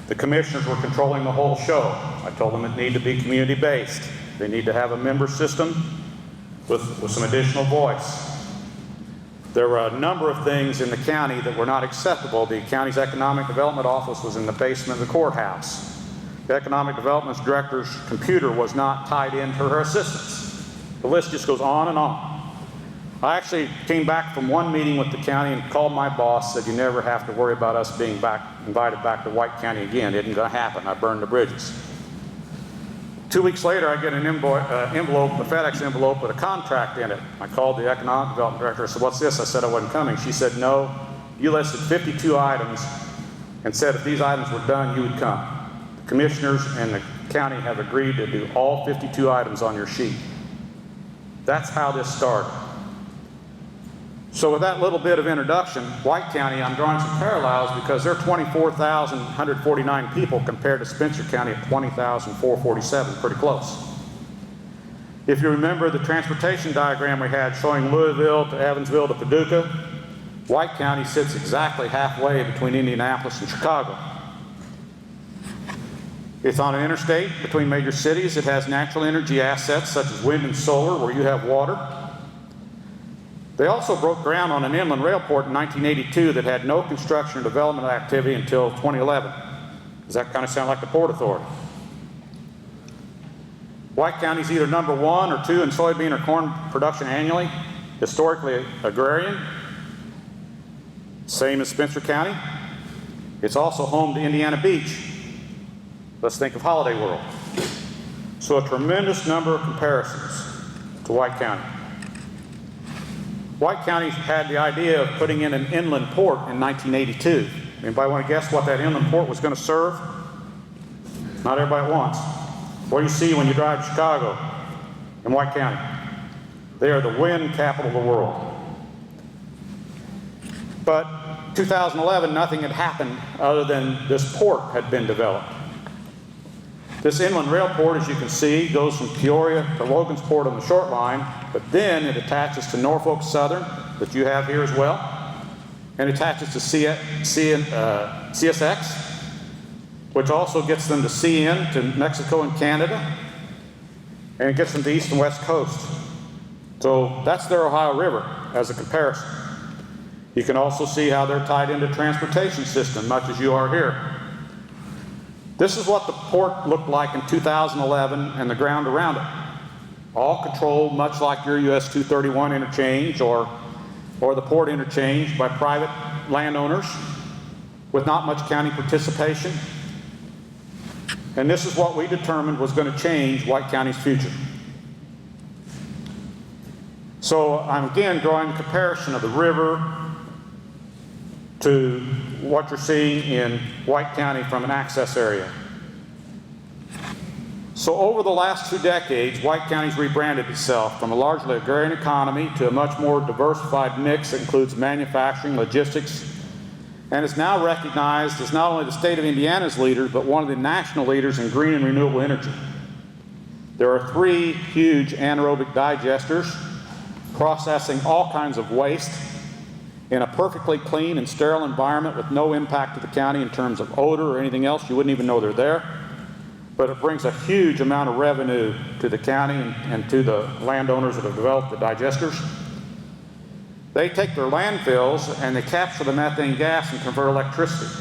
The commissioners were controlling the whole show. I told them it needed to be community-based. They need to have a member system with some additional voice. There were a number of things in the county that were not acceptable. The county's economic development office was in the basement of the courthouse. The Economic Development Director's computer was not tied into her assistants. The list just goes on and on. I actually came back from one meeting with the county and called my boss, said you never have to worry about us being invited back to White County again. It isn't going to happen. I burned the bridges. 2 weeks later, I get an envelope, a FedEx envelope with a contract in it. I called the Economic Development Director. I said, what's this? I said I wasn't coming. She said, no, you listed 52 items and said if these items were done, you would come. Commissioners and the county have agreed to do all 52 items on your sheet. That's how this started. So with that little bit of introduction, White County, I'm drawing some parallels because they're 24,149 people compared to Spencer County at 20,447, pretty close. If you remember the transportation diagram we had showing Louisville to Evansville to Paducah, White County sits exactly halfway between Indianapolis and Chicago. It's on an interstate between major cities. It has natural energy assets such as wind and solar where you have water. They also broke ground on an inland rail port in 1982 that had no construction or development activity until 2011. Does that kind of sound like the Port Authority? White County is either number 1 or 2 in soybean or corn production annually, historically agrarian, same as Spencer County. It's also home to Indiana Beach. Let's think of Holiday World. So a tremendous number of comparisons to White County. White County had the idea of putting in an inland port in 1982. Anybody want to guess what that inland port was going to serve? Not everybody at once. What do you see when you drive to Chicago and White County? They are the wind capital of the world. But 2011, nothing had happened other than this port had been developed. This inland rail port, as you can see, goes from Peoria to Logansport on the short line, but then it attaches to Norfolk Southern, that you have here as well, and attaches to CSX, which also gets them to CN, to Mexico and Canada, and it gets them to East and West Coast. So that's their Ohio River as a comparison. You can also see how they're tied into transportation system, much as you are here. This is what the port looked like in 2011 and the ground around it. All controlled much like your US 231 interchange or the port interchange by private landowners with not much county participation. And this is what we determined was going to change White County's future. So I'm again drawing the comparison of the river to what you're seeing in White County from an access area. So over the last 2 decades, White County's rebranded itself from a largely agrarian economy to a much more diversified mix that includes manufacturing, logistics, and is now recognized as not only the state of Indiana's leader, but one of the national leaders in green and renewable energy. There are 3 huge anaerobic digesters processing all kinds of waste in a perfectly clean and sterile environment with no impact to the county in terms of odor or anything else. You wouldn't even know they're there. But it brings a huge amount of revenue to the county and to the landowners that have developed the digesters. They take their landfills and they capture the methane gas and convert electricity.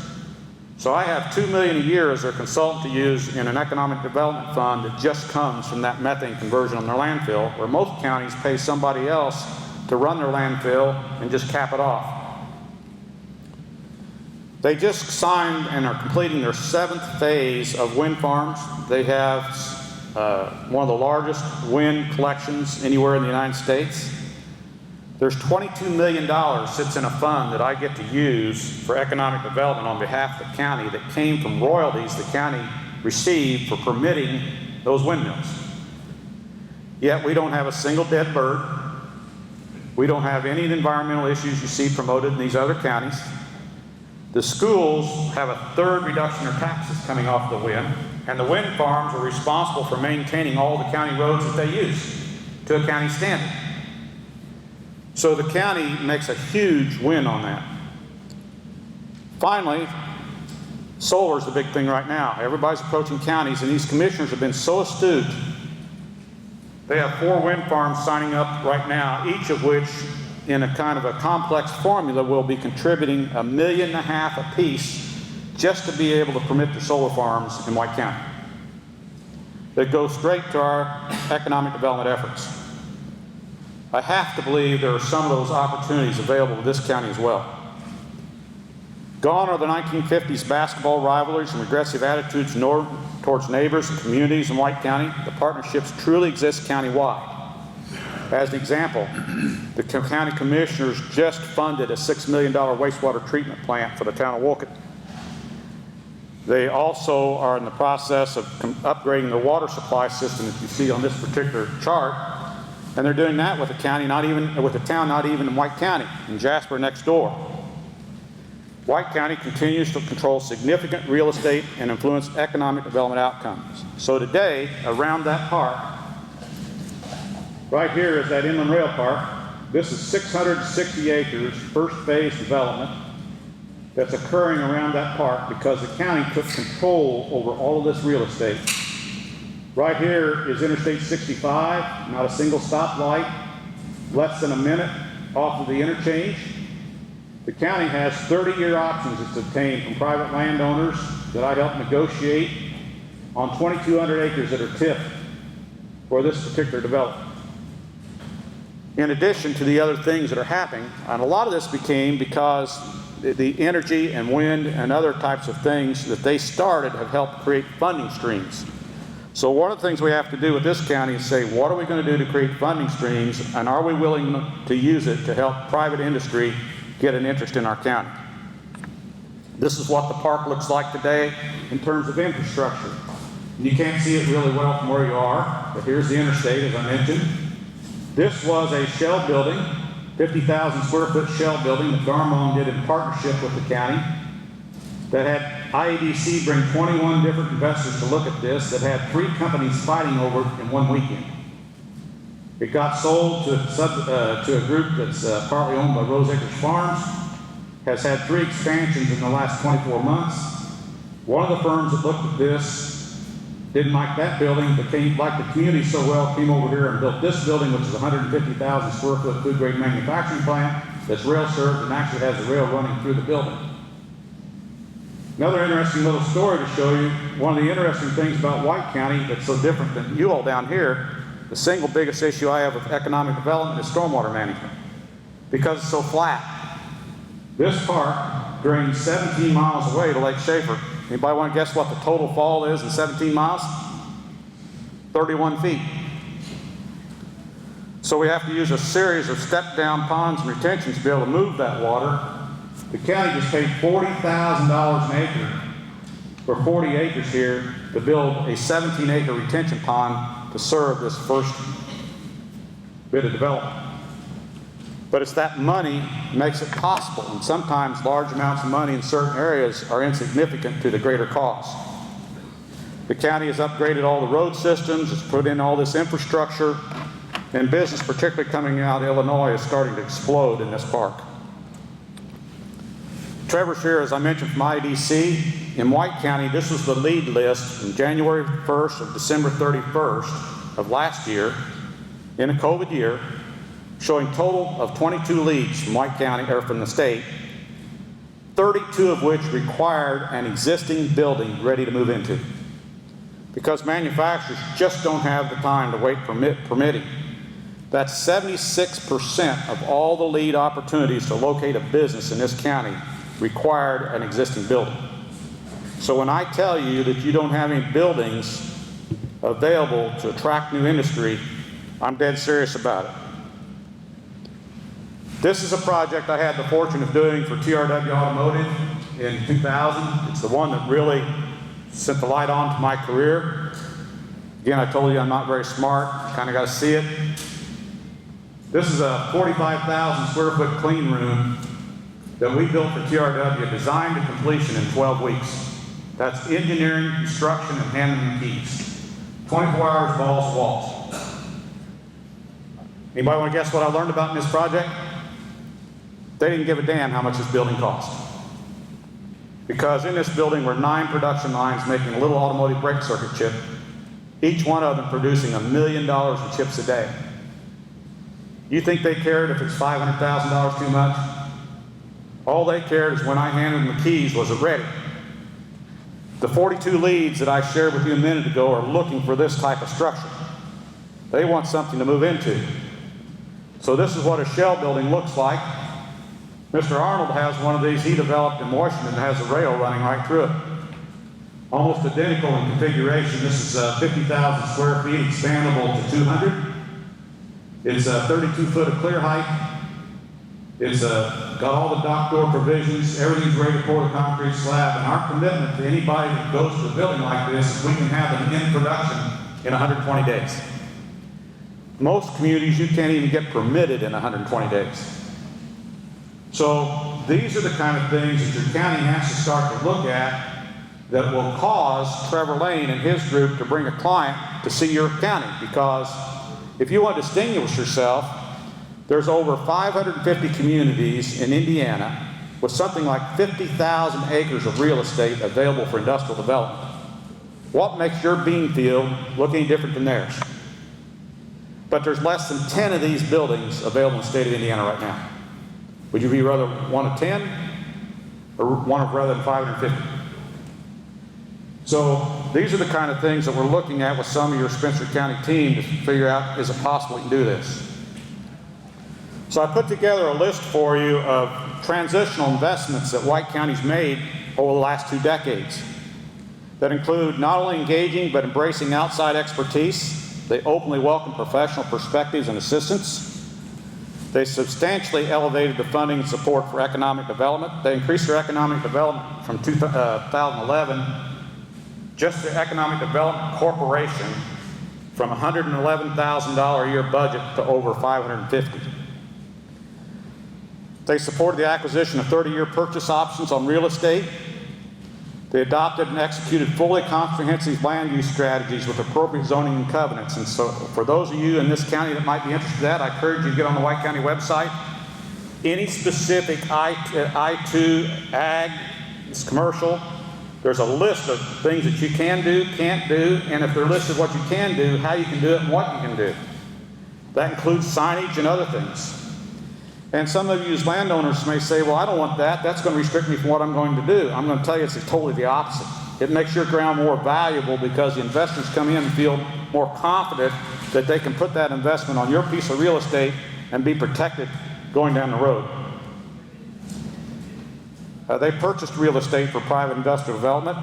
So I have $2 million a year as their consultant to use in an economic development fund that just comes from that methane conversion on their landfill, where most counties pay somebody else to run their landfill and just cap it off. They just signed and are completing their 7th phase of wind farms. They have one of the largest wind collections anywhere in the United States. There's $22 million sits in a fund that I get to use for economic development on behalf of the county that came from royalties the county received for permitting those windmills. Yet we don't have a single dead bird. We don't have any of the environmental issues you see promoted in these other counties. The schools have a 1/3 reduction in taxes coming off the wind, and the wind farms are responsible for maintaining all the county roads that they use to a county standard. So the county makes a huge win on that. Finally, solar is the big thing right now. Everybody's approaching counties, and these commissioners have been so astute. They have 4 wind farms signing up right now, each of which in a kind of a complex formula will be contributing $1.5 million apiece just to be able to permit the solar farms in White County. They go straight to our economic development efforts. I have to believe there are some of those opportunities available to this county as well. Gone are the 1950s basketball rivalries and regressive attitudes towards neighbors and communities in White County. The partnerships truly exist countywide. As an example, the county commissioners just funded a $6 million wastewater treatment plant for the town of Wolcott. They also are in the process of upgrading their water supply system that you see on this particular chart. And they're doing that with a county, not even with a town, not even in White County, in Jasper next door. White County continues to control significant real estate and influence economic development outcomes. So today, around that park, right here is that inland rail park. This is 660 acres, first phase development, that's occurring around that park because the county took control over all of this real estate. Right here is Interstate 65, not a single stoplight, less than a minute off of the interchange. The county has 30-year options it's obtained from private landowners that I helped negotiate on 2,200 acres that are TIF for this particular development. In addition to the other things that are happening, and a lot of this became because the energy and wind and other types of things that they started have helped create funding streams. So one of the things we have to do with this county is say, what are we going to do to create funding streams, and are we willing to use it to help private industry get an interest in our county? This is what the park looks like today in terms of infrastructure. You can't see it really well from where you are, but here's the interstate, as I mentioned. This was a shell building, 50,000 square foot shell building that Garmong did in partnership with the county, that had IADC bring 21 different investors to look at this, that had 3 companies fighting over it in one weekend. It got sold to a group that's partly owned by Rose Acres Farms, has had 3 expansions in the last 24 months. One of the firms that looked at this didn't like that building, but liked the community so well, came over here and built this building, which is a 150,000 square foot food grade manufacturing plant that's rail served and actually has the rail running through the building. Another interesting little story to show you, one of the interesting things about White County that's so different than you all down here, the single biggest issue I have with economic development is stormwater management, because it's so flat. This park drains 17 miles away to Lake Schaefer. Anybody want to guess what the total fall is in 17 miles? 31 feet. So we have to use a series of step-down ponds and retentions to be able to move that water. The county just paid $40,000 an acre for 40 acres here to build a 17-acre retention pond to serve this first bit of development. But it's that money makes it possible, and sometimes large amounts of money in certain areas are insignificant to the greater cost. The county has upgraded all the road systems, it's put in all this infrastructure, and business, particularly coming out of Illinois, is starting to explode in this park. Trevor's here, as I mentioned, from IDC. In White County, this was the lead list from January 1st of December 31st of last year, in a COVID year, showing total of 22 leads from White County, or from the state, 32 of which required an existing building ready to move into. Because manufacturers just don't have the time to wait for permitting. That's 76% of all the lead opportunities to locate a business in this county required an existing building. So when I tell you that you don't have any buildings available to attract new industry, I'm dead serious about it. This is a project I had the fortune of doing for TRW Automotive in 2000. It's the one that really sent the light on to my career. Again, I told you I'm not very smart, kind of got to see it. This is a 45,000 square foot clean room that we built for TRW, designed to completion in 12 weeks. That's engineering, construction, and handling the keys. 24 hours, balls to walls. Anybody want to guess what I learned about in this project? They didn't give a damn how much this building cost. Because in this building were 9 production lines making a little automotive brake circuit chip, each one of them producing $1 million in chips a day. You think they cared if it's $500,000 too much? All they cared is when I handed them the keys, was it ready? The 42 leads that I shared with you a minute ago are looking for this type of structure. They want something to move into. So this is what a shell building looks like. Mr. Arnold has one of these he developed in Washington that has a rail running right through it. Almost identical in configuration. This is 50,000 square feet, expandable to 200. It's 32 foot of clear height. It's got all the dock door provisions. Everything's ready to pour the concrete slab. And our commitment to anybody that goes to a building like this is we can have them in production in 120 days. Most communities, you can't even get permitted in 120 days. So these are the kind of things that your county has to start to look at that will cause Trevor Lane and his group to bring a client to see your county. Because if you want to distinguish yourself, There's over 550 communities in Indiana with something like 50,000 acres of real estate available for industrial development. What makes your bean field look any different than theirs? But there's less than 10 of these buildings available in the state of Indiana right now. Would you be rather one of 10 or one of rather than 550? So these are the kind of things that we're looking at with some of your Spencer County team to figure out, is it possible we can do this? So I put together a list for you of transitional investments that White County's made over the last 2 decades that include not only engaging but embracing outside expertise. They openly welcome professional perspectives and assistance. They substantially elevated the funding and support for economic development. They increased their economic development from 2011, just the Economic Development Corporation, from $111,000 a year budget to over $550,000. They supported the acquisition of 30-year purchase options on real estate. They adopted and executed fully comprehensive land use strategies with appropriate zoning and covenants. And so for those of you in this county that might be interested in that, I encourage you to get on the White County website. Any specific I2 ag, it's commercial, there's a list of things that you can do, can't do, and if they're listed what you can do, how you can do it, and what you can do. That includes signage and other things. And some of you as landowners may say, well, I don't want that. That's going to restrict me from what I'm going to do. I'm going to tell you it's totally the opposite. It makes your ground more valuable because the investors come in and feel more confident that they can put that investment on your piece of real estate and be protected going down the road. They purchased real estate for private industrial development.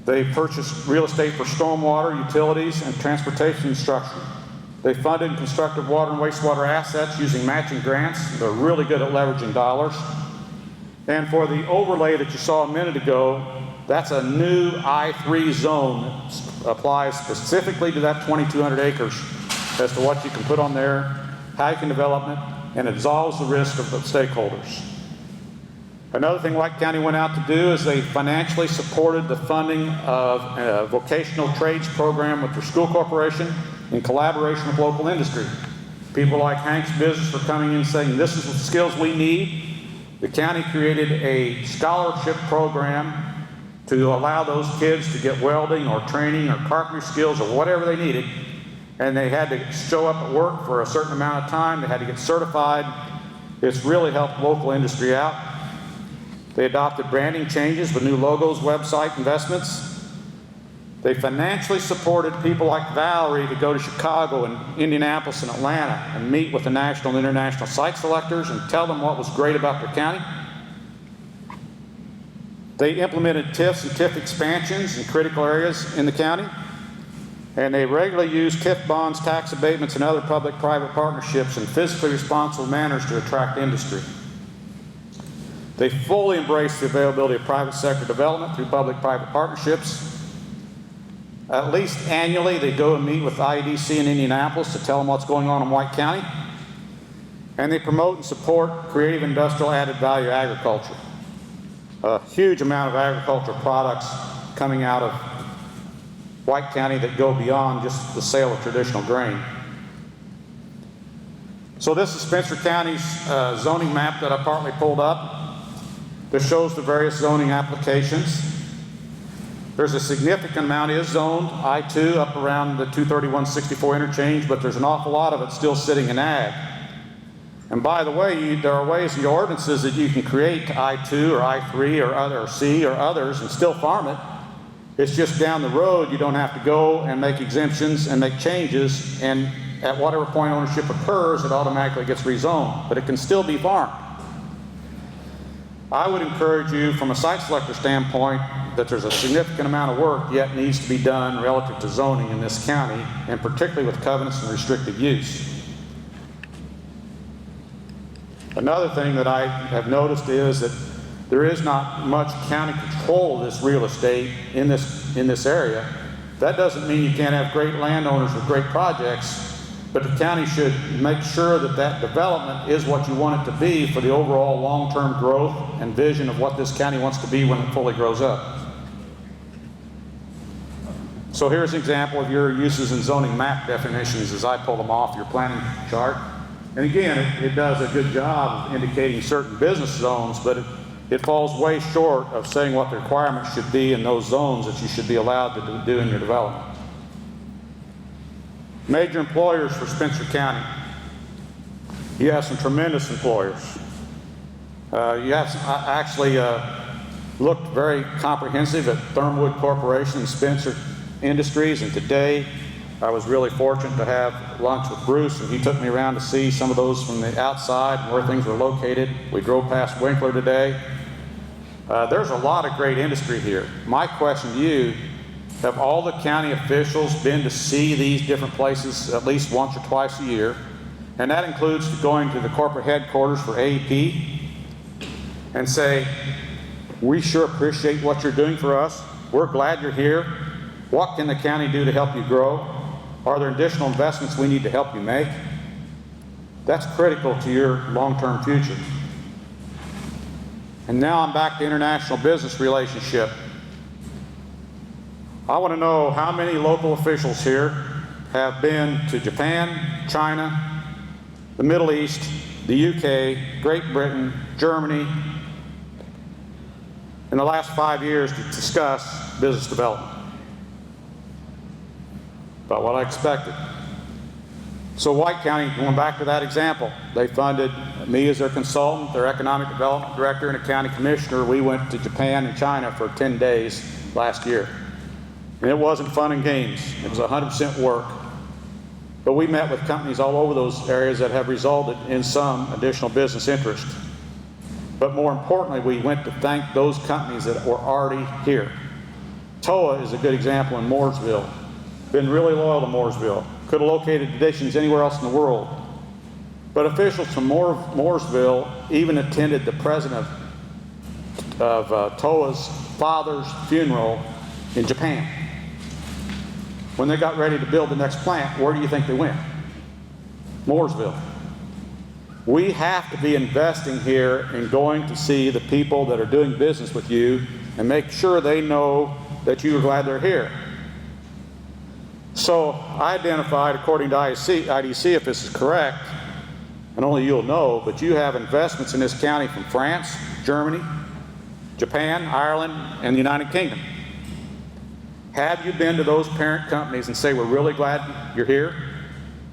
They purchased real estate for stormwater, utilities, and transportation infrastructure. They funded and constructed water and wastewater assets using matching grants. They're really good at leveraging dollars. And for the overlay that you saw a minute ago, that's a new I3 zone that applies specifically to that 2,200 acres as to what you can put on there, how you can develop it, and it absolves the risk of the stakeholders. Another thing White County went out to do is they financially supported the funding of a vocational trades program with their school corporation in collaboration with local industry. People like Hank's Business were coming in saying, this is the skills we need. The county created a scholarship program to allow those kids to get welding or training or carpentry skills or whatever they needed. And they had to show up at work for a certain amount of time. They had to get certified. It's really helped local industry out. They adopted branding changes with new logos, website investments. They financially supported people like Valerie to go to Chicago and Indianapolis and Atlanta and meet with the national and international site selectors and tell them what was great about their county. They implemented TIFs and TIF expansions in critical areas in the county. And they regularly use TIF bonds, tax abatements, and other public-private partnerships in fiscally responsible manners to attract industry. They fully embrace the availability of private sector development through public-private partnerships. At least annually, they go and meet with IEDC in Indianapolis to tell them what's going on in White County. And they promote and support creative industrial added value agriculture. A huge amount of agricultural products coming out of White County that go beyond just the sale of traditional grain. So this is Spencer County's zoning map that I partly pulled up. This shows the various zoning applications. There's a significant amount is zoned, I-2 up around the 231-64 interchange, but there's an awful lot of it still sitting in ag. And by the way, there are ways in your ordinances that you can create I-2 or I-3 or other or C or others and still farm it. It's just down the road, you don't have to go and make exemptions and make changes, and at whatever point ownership occurs, it automatically gets rezoned, but it can still be farmed. I would encourage you from a site selector standpoint that there's a significant amount of work yet needs to be done relative to zoning in this county, and particularly with covenants and restricted use. Another thing that I have noticed is that there is not much county control of this real estate in this area. That doesn't mean you can't have great landowners with great projects, but the county should make sure that that development is what you want it to be for the overall long-term growth and vision of what this county wants to be when it fully grows up. So here's an example of your uses and zoning map definitions as I pull them off your planning chart. And again, it does a good job of indicating certain business zones, but it falls way short of saying what the requirements should be in those zones that you should be allowed to do in your development. Major employers for Spencer County. You have some tremendous employers. You have some, I actually looked very comprehensive at Thermwood Corporation and Spencer Industries, and today I was really fortunate to have lunch with Bruce, and he took me around to see some of those from the outside and where things were located. We drove past Winkler today. There's a lot of great industry here. My question to you, have all the county officials been to see these different places at least once or twice a year? And that includes going to the corporate headquarters for AEP and say, we sure appreciate what you're doing for us. We're glad you're here. What can the county do to help you grow? Are there additional investments we need to help you make? That's critical to your long-term future. And now I'm back to international business relationship. I want to know how many local officials here have been to Japan, China, the Middle East, the UK, Great Britain, Germany, in the last 5 years to discuss business development. About what I expected. So White County, going back to that example, they funded me as their consultant, their economic development director, and a county commissioner. We went to Japan and China for 10 days last year. And it wasn't fun and games. It was 100% work. But we met with companies all over those areas that have resulted in some additional business interest. But more importantly, we went to thank those companies that were already here. TOA is a good example in Mooresville. Been really loyal to Mooresville. Could have located additions anywhere else in the world. But officials from Mooresville even attended the president of TOA's father's funeral in Japan. When they got ready to build the next plant, where do you think they went? Mooresville. We have to be investing here and going to see the people that are doing business with you and make sure they know that you are glad they're here. So I identified, according to IDC, if this is correct, and only you'll know, but you have investments in this county from France, Germany, Japan, Ireland, and the United Kingdom. Have you been to those parent companies and say, we're really glad you're here?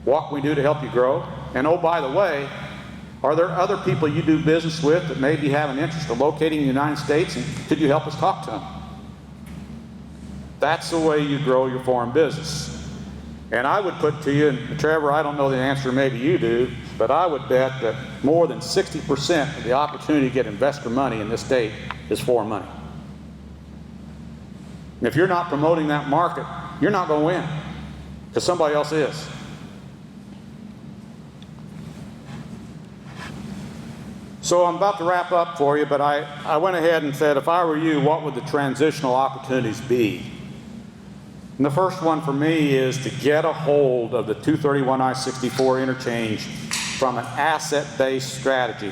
What can we do to help you grow? And oh, by the way, are there other people you do business with that maybe have an interest in locating in the United States, and could you help us talk to them? That's the way you grow your foreign business. And I would put to you, and Trevor, I don't know the answer, maybe you do, but I would bet that more than 60% of the opportunity to get investor money in this state is foreign money. And if you're not promoting that market, you're not going to win, because somebody else is. So I'm about to wrap up for you, but I went ahead and said, if I were you, what would the transitional opportunities be? And the first one for me is to get a hold of the 231 I-64 interchange from an asset-based strategy.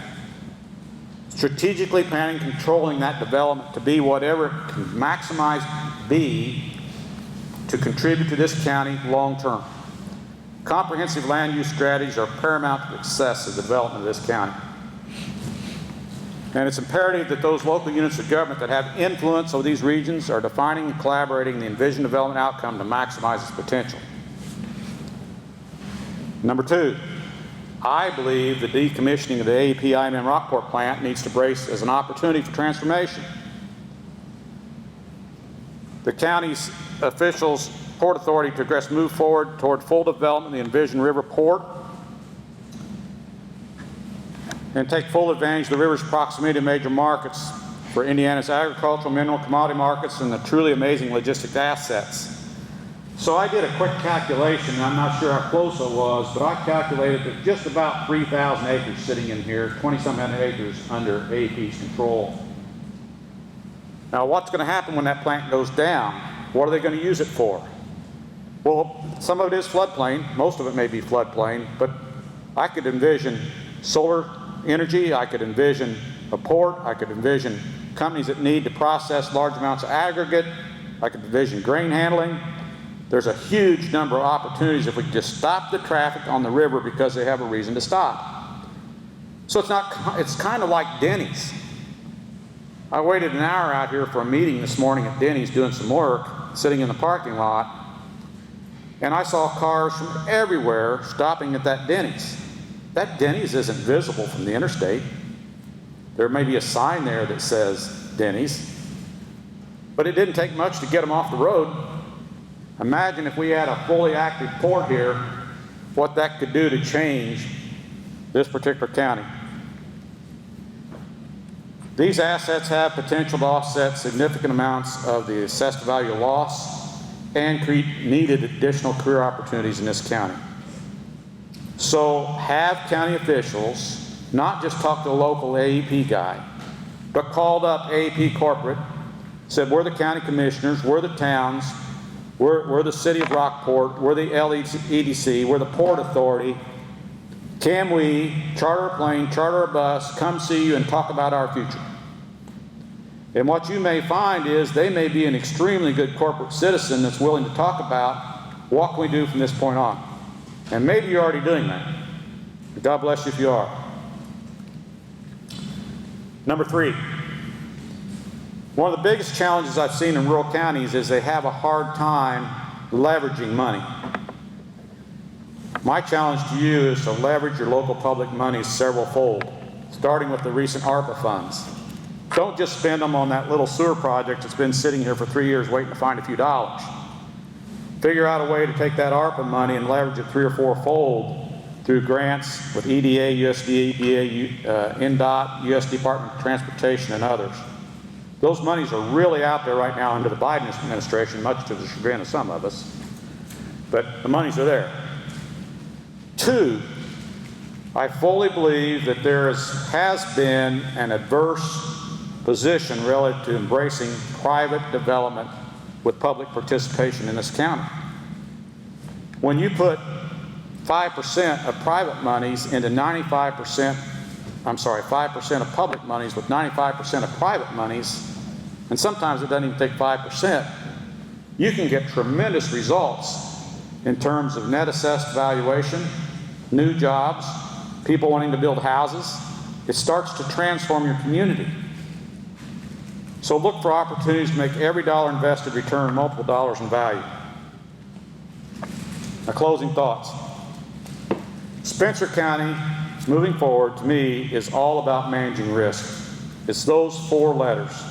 Strategically planning, controlling that development to be whatever it can maximize be to contribute to this county long term. Comprehensive land use strategies are paramount to the success of the development of this county. And it's imperative that those local units of government that have influence over these regions are defining and collaborating the envisioned development outcome to maximize its potential. Number two, I believe the decommissioning of the AEP IMM Rockport plant needs to brace as an opportunity for transformation. The county's officials, Port Authority, to move forward toward full development of the envisioned river port and take full advantage of the river's proximity to major markets for Indiana's agricultural, mineral, commodity markets, and the truly amazing logistic assets. So I did a quick calculation, and I'm not sure how close it was, but I calculated that just about 3,000 acres sitting in here, 20-some acres under AEP's control. Now, what's going to happen when that plant goes down? What are they going to use it for? Well, some of it is floodplain. Most of it may be floodplain, but I could envision solar energy. I could envision a port. I could envision companies that need to process large amounts of aggregate. I could envision grain handling. There's a huge number of opportunities if we just stop the traffic on the river because they have a reason to stop. So it's kind of like Denny's. I waited an hour out here for a meeting this morning at Denny's doing some work, sitting in the parking lot, and I saw cars from everywhere stopping at that Denny's. That Denny's isn't visible from the interstate. There may be a sign there that says Denny's, but it didn't take much to get them off the road. Imagine if we had a fully active port here, what that could do to change this particular county. These assets have potential to offset significant amounts of the assessed value loss and create needed additional career opportunities in this county. So have county officials not just talk to the local AEP guy, but called up AEP corporate, said we're the county commissioners, we're the towns, we're the city of Rockport, we're the LEDC, we're the Port Authority. Can we charter a plane, charter a bus, come see you and talk about our future? And what you may find is they may be an extremely good corporate citizen that's willing to talk about what can we do from this point on. And maybe you're already doing that. God bless you if you are. Number 3. One of the biggest challenges I've seen in rural counties is they have a hard time leveraging money. My challenge to you is to leverage your local public money several-fold, starting with the recent ARPA funds. Don't just spend them on that little sewer project that's been sitting here for 3 years waiting to find a few dollars. Figure out a way to take that ARPA money and leverage it 3 or 4-fold through grants with EDA, USDA, EPA, NDOT, U.S. Department of Transportation, and others. Those monies are really out there right now under the Biden administration, much to the chagrin of some of us. But the monies are there. 2, I fully believe that there has been an adverse position relative to embracing private development with public participation in this county. When you put 5% of private monies into 5% of public monies with 95% of private monies, and sometimes it doesn't even take 5%, you can get tremendous results in terms of net assessed valuation, new jobs, people wanting to build houses. It starts to transform your community. So look for opportunities to make every dollar invested return multiple dollars in value. Now, closing thoughts. Spencer County, moving forward, to me, is all about managing risk. It's those 4 letters.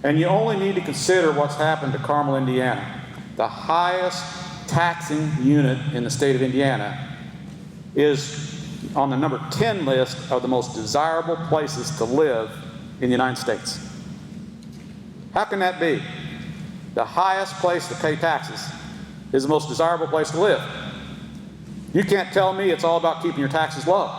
And you only need to consider what's happened to Carmel, Indiana. The highest taxing unit in the state of Indiana is on the number 10 list of the most desirable places to live in the United States. How can that be? The highest place to pay taxes is the most desirable place to live. You can't tell me it's all about keeping your taxes low.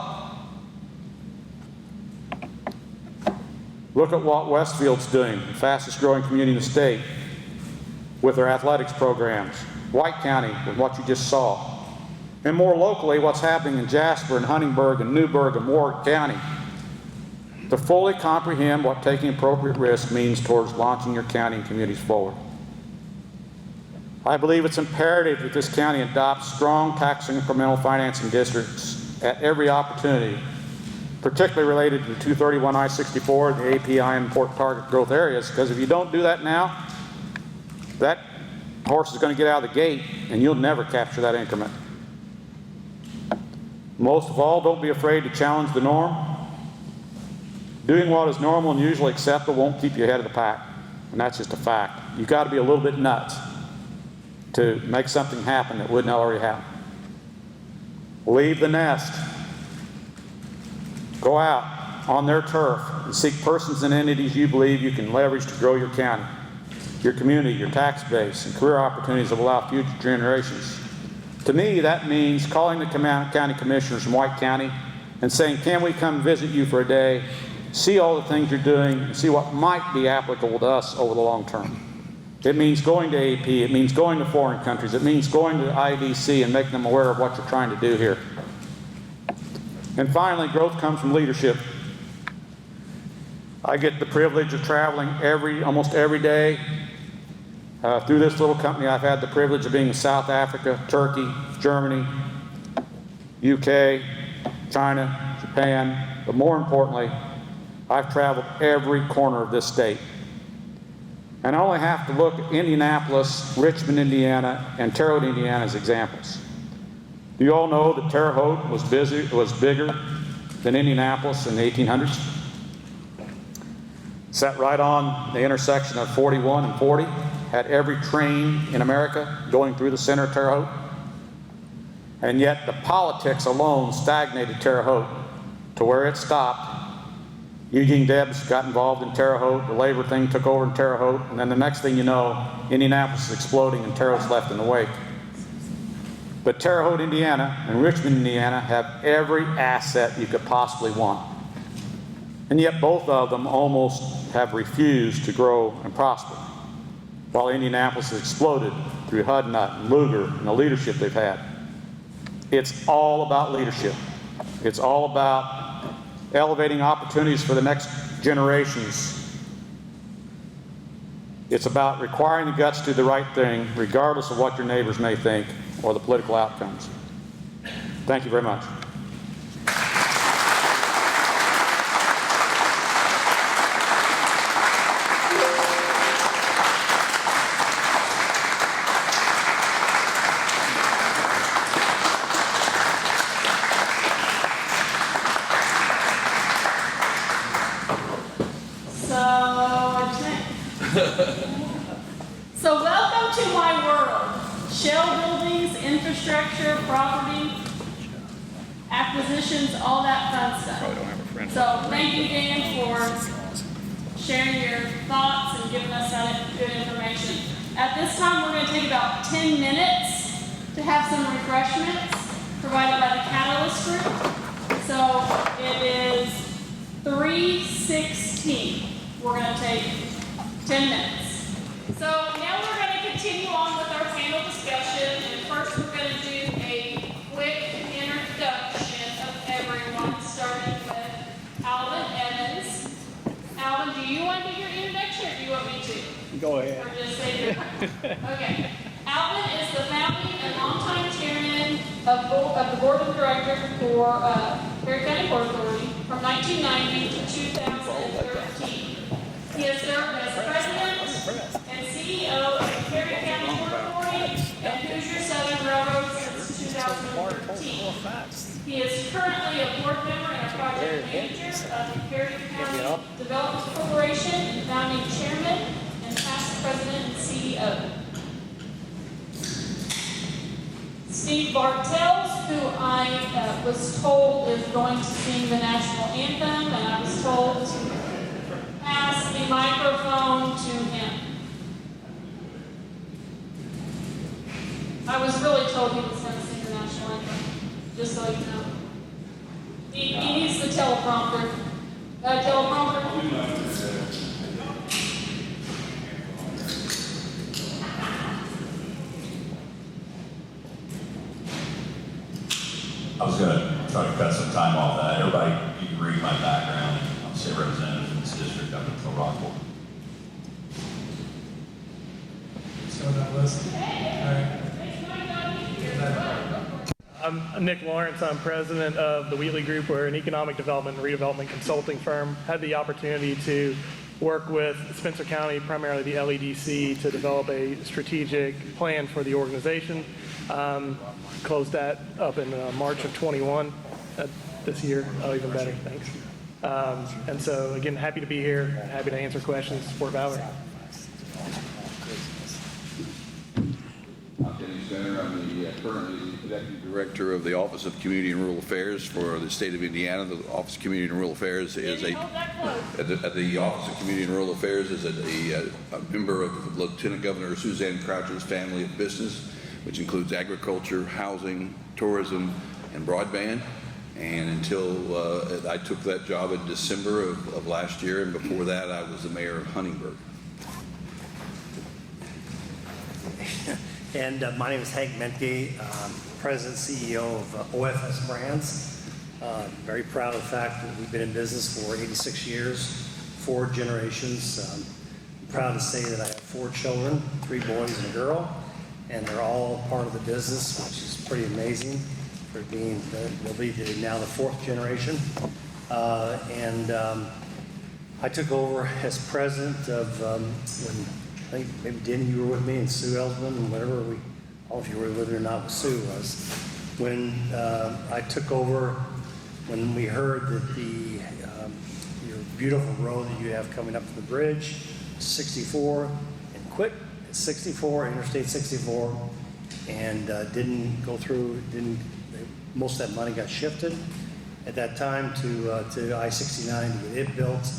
Look at what Westfield's doing, the fastest growing community in the state, with their athletics programs. White County, with what you just saw. And more locally, what's happening in Jasper and Huntingburg and Newburgh and Warwick County. To fully comprehend what taking appropriate risk means towards launching your county and communities forward. I believe it's imperative that this county adopts strong tax incremental financing districts at every opportunity, particularly related to the 231 I-64 and the API important target growth areas, because if you don't do that now, that horse is going to get out of the gate and you'll never capture that increment. Most of all, don't be afraid to challenge the norm. Doing what is normal and usually acceptable won't keep you ahead of the pack, and that's just a fact. You've got to be a little bit nuts to make something happen that wouldn't already happen. Leave the nest. Go out on their turf and seek persons and entities you believe you can leverage to grow your county, your community, your tax base, and career opportunities that will allow future generations. To me, that means calling the county commissioners from White County and saying, can we come visit you for a day, see all the things you're doing, and see what might be applicable to us over the long term. It means going to AP, it means going to foreign countries, it means going to IDC and making them aware of what you're trying to do here. And finally, growth comes from leadership. I get the privilege of traveling almost every day Through this little company, I've had the privilege of being in South Africa, Turkey, Germany, UK, China, Japan, but more importantly, I've traveled every corner of this state. And I only have to look at Indianapolis, Richmond, Indiana, and Terre Haute, Indiana as examples. You all know that Terre Haute was bigger than Indianapolis in the 1800s. Sat right on the intersection of 41 and 40, had every train in America going through the center of Terre Haute. And yet the politics alone stagnated Terre Haute to where it stopped. Eugene Debs got involved in Terre Haute, the labor thing took over in Terre Haute, and then the next thing you know, Indianapolis is exploding and Terre Haute's left in the wake. But Terre Haute, Indiana, and Richmond, Indiana have every asset you could possibly want. And yet both of them almost have refused to grow and prosper, while Indianapolis has exploded through Hudnut and Lugar and the leadership they've had. It's all about leadership. It's all about elevating opportunities for the next generations. It's about requiring the guts to do the right thing, regardless of what your neighbors may think or the political outcomes. Thank you very much. So welcome to my world. Shell buildings, infrastructure, property, acquisitions, all that fun stuff. So thank you, Dan, for sharing your thoughts and giving us that good information. At this time, we're going to take about 10 minutes to have some refreshments provided by the Catalyst Group. So it is 3:16. We're going to take 10 minutes. So now we're going to continue on with our panel discussion, and first we're going to do a quick introduction of everyone, starting with Alvin Evans. Alvin, do you want to do your introduction, or do you want me to? Go ahead. Or just say your Okay. Alvin is the founding and longtime chairman of the board of directors for Perry County Port Authority from 1990 to 2013. He has served as president and CEO of the Perry County Port Authority and Hoosier Southern Railroad since 2013. He is currently a board member and a project manager of the Perry County Development Corporation and founding chairman and past president and CEO. Steve Bartels, who I was told is going to sing the national anthem, and I was told to pass the microphone to him. I was really told he was going to sing the national anthem, just so you know. He needs the teleprompter. I was going to try to cut some time off that. Everybody, you can read my background. I'm a state representative in this district up until Rockport. So that list. I'm Nick Lawrence. I'm president of the Wheatley Group. We're an economic development and redevelopment consulting firm. Had the opportunity to work with Spencer County, primarily the LEDC, to develop a strategic plan for the organization. Closed that up in March of 21 this year. Oh, even better, thanks. And so, again, happy to be here, happy to answer questions, support Valerie. I'm Denny Center. I'm the currently Executive Director of the Office of Community and Rural Affairs for the state of Indiana. The Office of Community and Rural Affairs is the Office of Community and Rural Affairs is a member of Lieutenant Governor Suzanne Croucher's family of business, which includes agriculture, housing, tourism, and broadband. And until I took that job in December of last year, and before that I was the mayor of Huntingburg. And my name is Hank Mentke, President CEO of OFS Brands. Very proud of the fact that we've been in business for 86 years, 4 generations. proud to say that I have 4 children, 3 boys and a girl, and they're all part of the business, which is pretty amazing for being, they'll be now the 4th generation. I took over as president of, when, I think maybe Denny, you were with me, and Sue Elsman, and whatever we, all of you were with her or not, but Sue was. When I took over, when we heard that your beautiful road that you have coming up to the bridge, 64, and quit at 64, Interstate 64, and didn't go through, most of that money got shifted at that time to I-69 to get it built,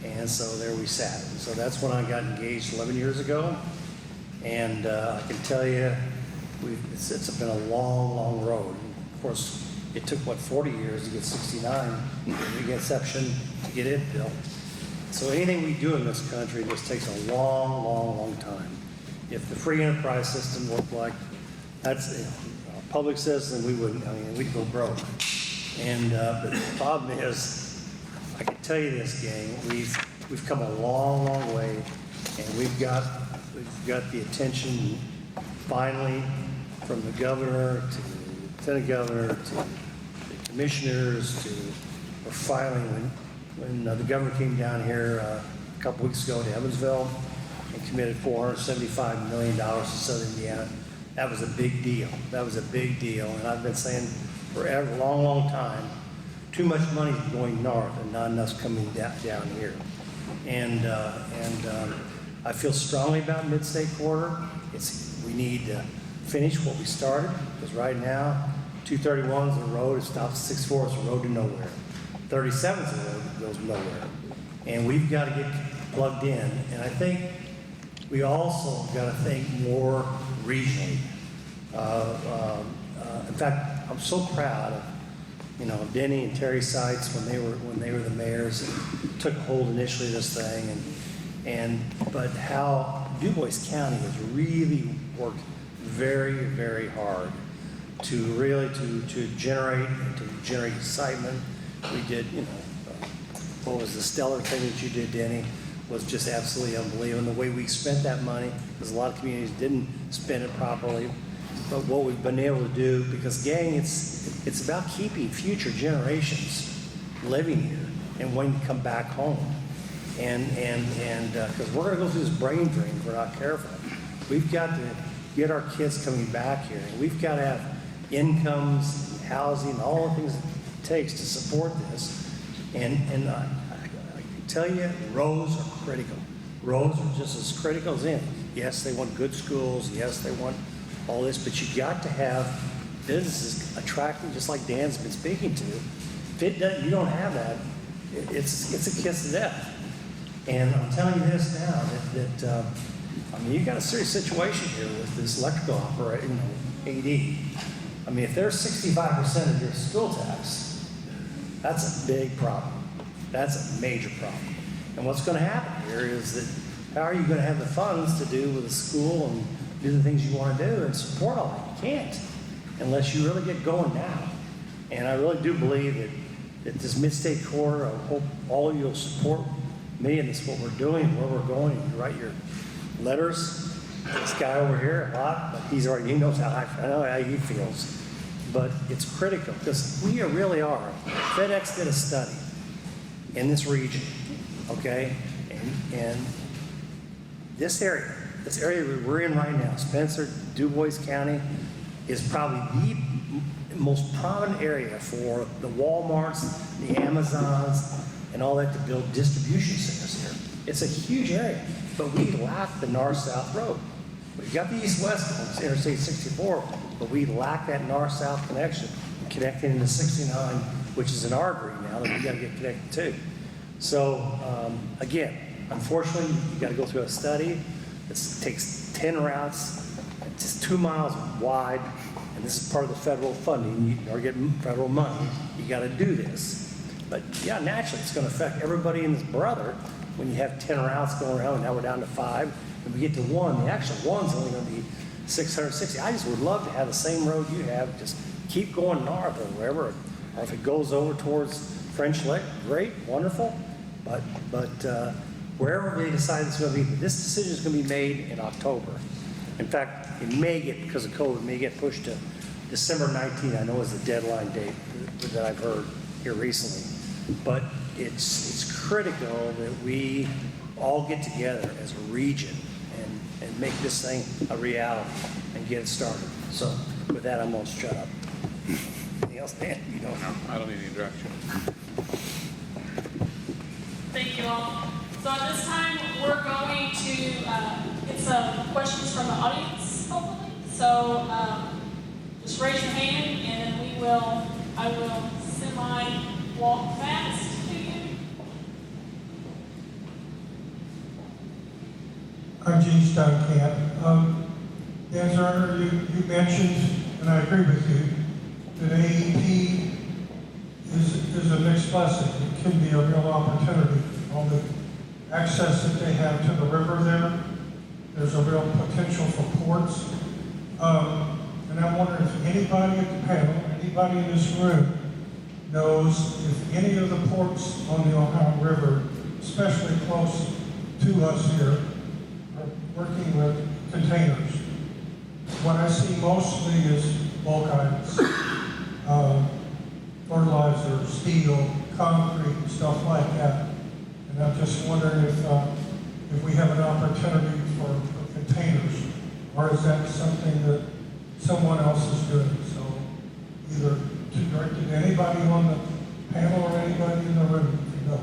and so there we sat. And so that's when I got engaged 11 years ago, and I can tell you, it's been a long, long road. Of course, it took, 40 years to get 69, the inception, to get it built. So anything we do in this country just takes a long, long, long time. If the free enterprise system worked like that's a public system, we wouldn't, we'd go broke. And but the problem is, I can tell you this, gang, we've come a long, long way, and we've got the attention finally from the governor to the lieutenant governor to the commissioners to, or finally when the governor came down here a couple weeks ago to Evansville and committed $475 million to Southern Indiana. That was a big deal. That was a big deal. And I've been saying forever, a long, long time, too much money is going north and not enough coming down here. And I feel strongly about Mid-State Corridor. We need to finish what we started, because right now, 231 is a road, it stops at 64, it's a road to nowhere. 37 is a road that goes nowhere. And we've got to get plugged in. And I think we also got to think more regionally. In fact, I'm so proud of, Denny and Terry Seitz when they were the mayors and took hold initially of this thing, but how Du Bois County has really worked very, very hard to really to generate excitement. We did, what was the stellar thing that you did, Denny, was just absolutely unbelievable. And the way we spent that money, because a lot of communities didn't spend it properly, but what we've been able to do, because gang, it's about keeping future generations living here and wanting to come back home. And because we're going to go through this brain drain if we're not careful. We've got to get our kids coming back here. And we've got to have incomes, housing, all the things it takes to support this. And I can tell you, roads are critical. Roads are just as critical as in. Yes, they want good schools. Yes, they want all this, but you got to have businesses attracting, just like Dan's been speaking to. If you don't have that, it's a kiss to death. And I'm telling you this now, that you got a serious situation here with this electrical operating, AD. If there's 65% of your school tax, that's a big problem. That's a major problem. And what's going to happen here is that how are you going to have the funds to do with the school and do the things you want to do and support all that? You can't unless you really get going now. And I really do believe that this Mid-State Corridor, I hope all of you will support me and this what we're doing, where we're going. You write your letters. This guy over here a lot, but he knows how I know how he feels. But it's critical because we really are. FedEx did a study in this region, okay, and this area we're in right now, Spencer, Du Bois County, is probably the most prominent area for the Walmarts, the Amazons, and all that to build distribution centers here. It's a huge area, but we lack the north-south road. We've got the east-west, Interstate 64, but we lack that north-south connection, connecting into 69, which is an artery now that we got to get connected to. So again, unfortunately, you got to go through a study. It takes 10 routes, just 2 miles wide, and this is part of the federal funding. You are getting federal money. You got to do this. But yeah, naturally, it's going to affect everybody and his brother when you have 10 routes going around, and now we're down to 5. And we get to 1, the actual 1's only going to be 660. I just would love to have the same road you have, just keep going north or wherever. Or if it goes over towards French Lick, great, wonderful. But wherever they decide it's gonna be, but this decision is gonna be made in October. In fact, it may get, because of COVID, may get pushed to December 19th, I know is the deadline date that I've heard here recently. But it's critical that we all get together as a region and make this thing a reality and get it started. So with that, I'm gonna shut up. Anything else, Dan? You don't know. I don't need any direction. Thank you all. So at this time, we're going to get some questions from the audience, hopefully. So just raise your hand and I will semi-walk fast to you. I'm Gene Steinkamp. Dan Zerner, you mentioned, and I agree with you, that AEP is a mixed blessing. It can be a real opportunity. All the access that they have to the river there, there's a real potential for ports. And I'm wondering if anybody at the panel, anybody in this room, knows if any of the ports on the Ohio River, especially close to us here, are working with containers. What I see mostly is bulk items, fertilizer, steel, concrete, stuff like that. And I'm just wondering if we have an opportunity for containers, or is that something that someone else is doing? So either to direct it to anybody on the panel or anybody in the room, if you know.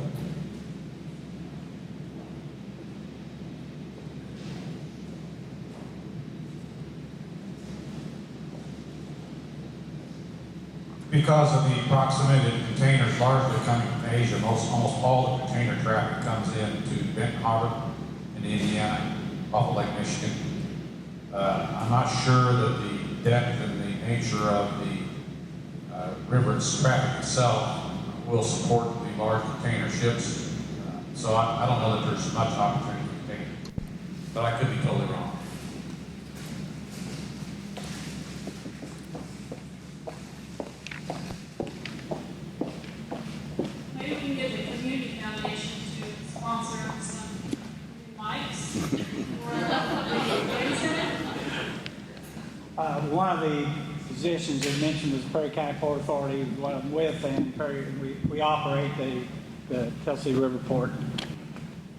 Because of the proximity of containers largely coming from Asia, almost all the container traffic comes into Benton Harbor in Indiana, off of Lake Michigan. I'm not sure that the depth and the nature of the river's traffic itself will support the large container ships. So I don't know that there's much opportunity for containers, but I could be totally wrong. Maybe we can get the community foundation to sponsor some mics One of the positions that mentioned was Perry County Port Authority, what I'm with, and we operate the Tennessee River Port.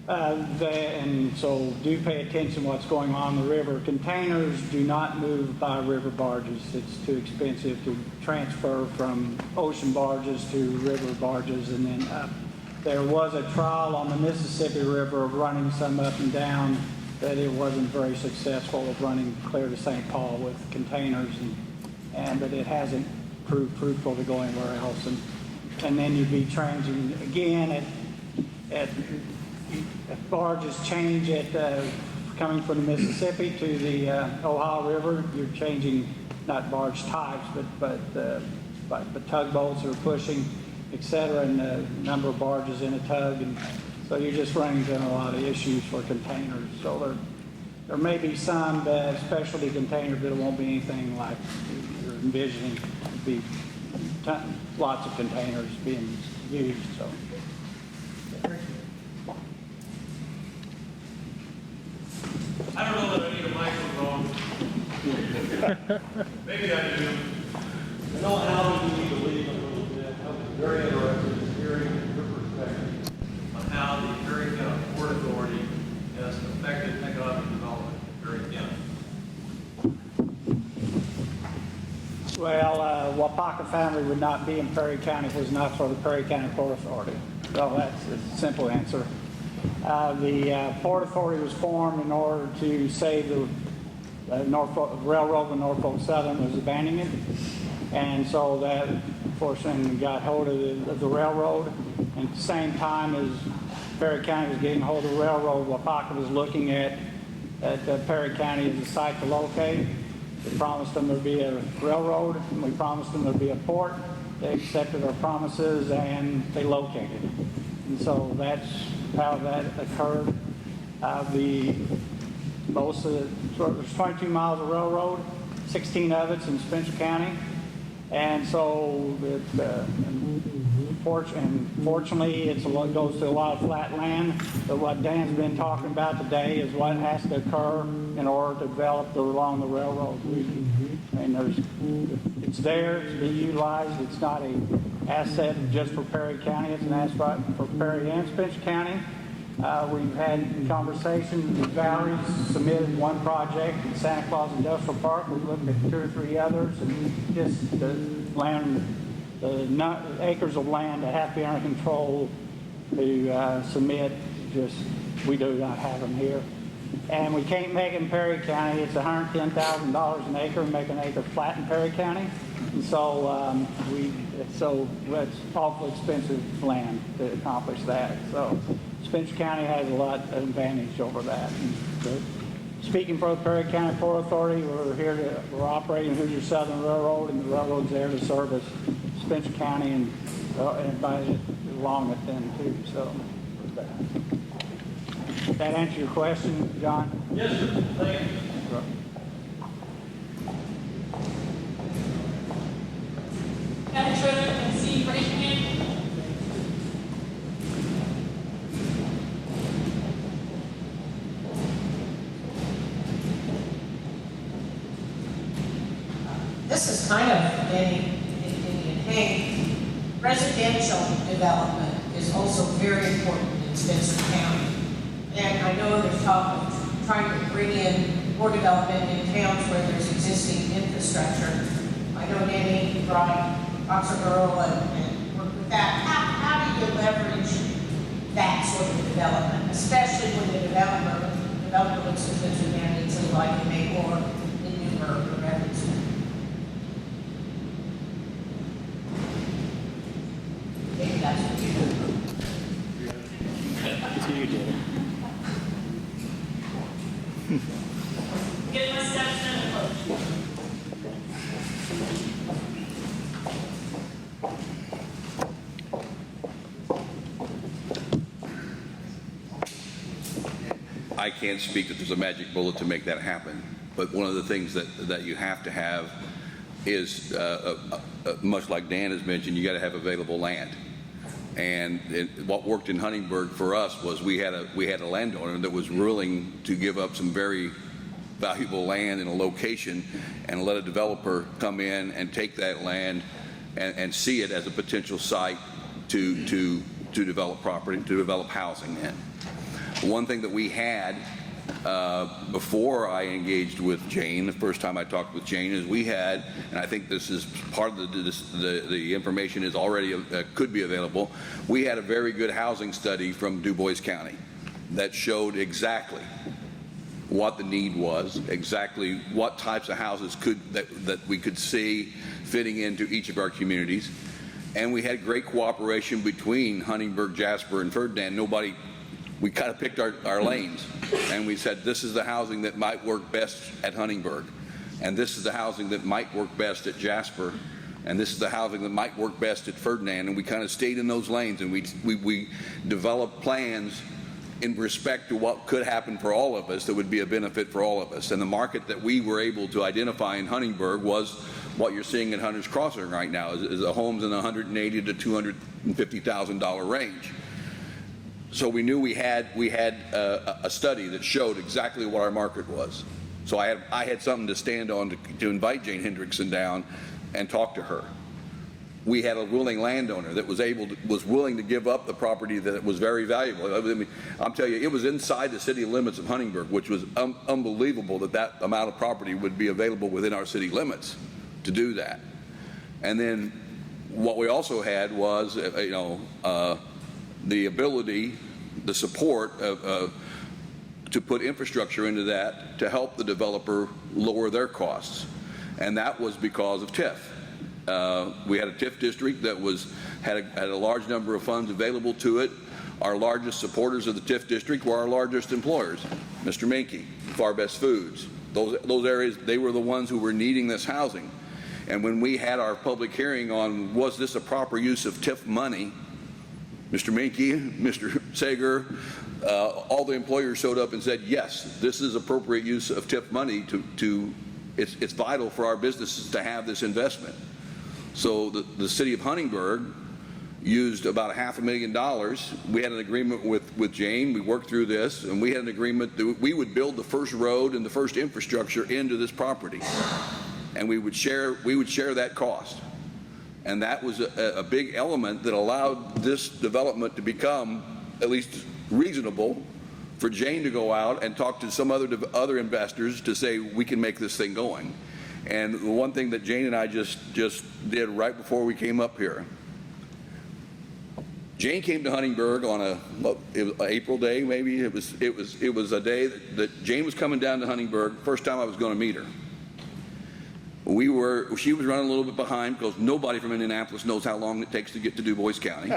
And so do pay attention to what's going on in the river. Containers do not move by river barges. It's too expensive to transfer from ocean barges to river barges and then up. There was a trial on the Mississippi River of running some up and down, that it wasn't very successful of running clear to St. Paul with containers, but it hasn't proved fruitful to go anywhere else. And then you'd be changing again at barges change coming from the Mississippi to the Ohio River. You're changing not barge types, but tugboats are pushing, et cetera, and the number of barges in a tug, and so you're just running into a lot of issues for containers. So there may be some specialty containers, but it won't be anything like you're envisioning. It'd be lots of containers being used. So. I don't know that I need a microphone. Maybe I do. I know how we need to leave a little bit. I was very interested in hearing your perspective on how the Perry County Port Authority has affected economic development in Perry County. Well, Wapaka Foundry would not be in Perry County if it was not for the Perry County Port Authority. So that's a simple answer. The Port Authority was formed in order to save the Norfolk Railroad when Norfolk Southern was abandoning it. And so that, unfortunately, got hold of the railroad. And at the same time as Perry County was getting hold of the railroad, Wapaka was looking at Perry County as a site to locate. We promised them there'd be a railroad, and we promised them there'd be a port. They accepted our promises, and they located. And so that's how that occurred. There's 22 miles of railroad, 16 of it's in Spencer County. And so Fortunately, it goes to a lot of flat land, but what Dan's been talking about today is what has to occur in order to develop along the railroad. It's there to be utilized. It's not an asset just for Perry County. It's an asset for Perry and Spencer County. We've had conversations with Valerie, submitted one project in Santa Claus Industrial Park. We've looked at 2 or 3 others, and just the land, the acres of land that have to be under control to submit, we do not have them here. And we can't make it in Perry County. It's $110,000 an acre, make an acre flat in Perry County. And so it's awful expensive land to accomplish that. So Spencer County has a lot of advantage over that. Speaking for the Perry County Port Authority, we're operating Hoosier Southern Railroad, and the railroad's there to service Spencer County and everybody along it then too. So that answer your question, John? Yes, sir. Thank you. Madam Treasurer, and see, raise your hand. This is kind of Indian Hay. Residential development is also very important in Spencer County. And I know there's talk of trying to bring in more development in towns where there's existing infrastructure. I know Danny brought Oxford Earl and worked with that. How do you leverage that sort of development, especially when the developer looks at Spencer County and says, like, you make more in Newburgh or Evanston? Maybe that's what you do. You did it. Get my steps in close. I can't speak that there's a magic bullet to make that happen, but one of the things that you have to have is, much like Dan has mentioned, you got to have available land. And what worked in Huntingburg for us was we had a landowner that was willing to give up some very valuable land in a location and let a developer come in and take that land and see it as a potential site to develop property, to develop housing in. One thing that we had before I engaged with Jane, the first time I talked with Jane, is we had, and I think this is part of the information is already could be available. We had a very good housing study from Du Bois County that showed exactly what the need was, exactly what types of houses that we could see fitting into each of our communities, and we had great cooperation between Huntingburg, Jasper, and Ferdinand. We kind of picked our lanes, and we said, this is the housing that might work best at Huntingburg, and this is the housing that might work best at Jasper, and this is the housing that might work best at Ferdinand, and we kind of stayed in those lanes, and we developed plans in respect to what could happen for all of us that would be a benefit for all of us. And the market that we were able to identify in Huntingburg was what you're seeing at Hunter's Crossing right now, is the homes in the $180,000 to $250,000 range. So we knew we had a study that showed exactly what our market was. So I had something to stand on to invite Jane Hendrickson down and talk to her. We had a willing landowner that was willing to give up the property that was very valuable. I mean, I'm telling you, it was inside the city limits of Huntingburg, which was unbelievable that amount of property would be available within our city limits to do that. And then what we also had was, the ability, the support to put infrastructure into that to help the developer lower their costs. And that was because of TIF. We had a TIF district that had a large number of funds available to it. Our largest supporters of the TIF district were our largest employers, Mr. Minke, Far Best Foods. Those areas, they were the ones who were needing this housing. And when we had our public hearing on was this a proper use of TIF money, Mr. Minke, Mr. Sager, all the employers showed up and said, yes, this is appropriate use of TIF money it's vital for our businesses to have this investment. So the city of Huntingburg used about $500,000. We had an agreement with Jane. We worked through this, and we had an agreement that we would build the first road and the first infrastructure into this property, and we would share that cost. And that was a big element that allowed this development to become at least reasonable for Jane to go out and talk to some other investors to say we can make this thing going. And the one thing that Jane and I just did right before we came up here, Jane came to Huntingburg on it was an April day, maybe. It was a day that Jane was coming down to Huntingburg. First time I was going to meet her. She was running a little bit behind because nobody from Indianapolis knows how long it takes to get to Du Bois County.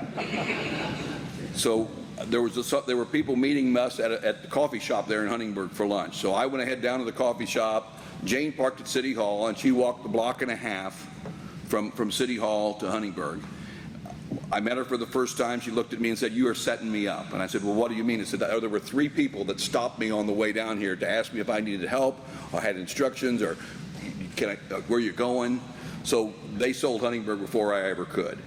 So there were people meeting us at the coffee shop there in Huntingburg for lunch. So I went ahead down to the coffee shop. Jane parked at City Hall, and she walked the block and a half from City Hall to Huntingburg. I met her for the first time. She looked at me and said, "You are setting me up." And I said, "Well, what do you mean?" I said, "There were 3 people that stopped me on the way down here to ask me if I needed help or had instructions or where you're going." So they sold Huntingburg before I ever could.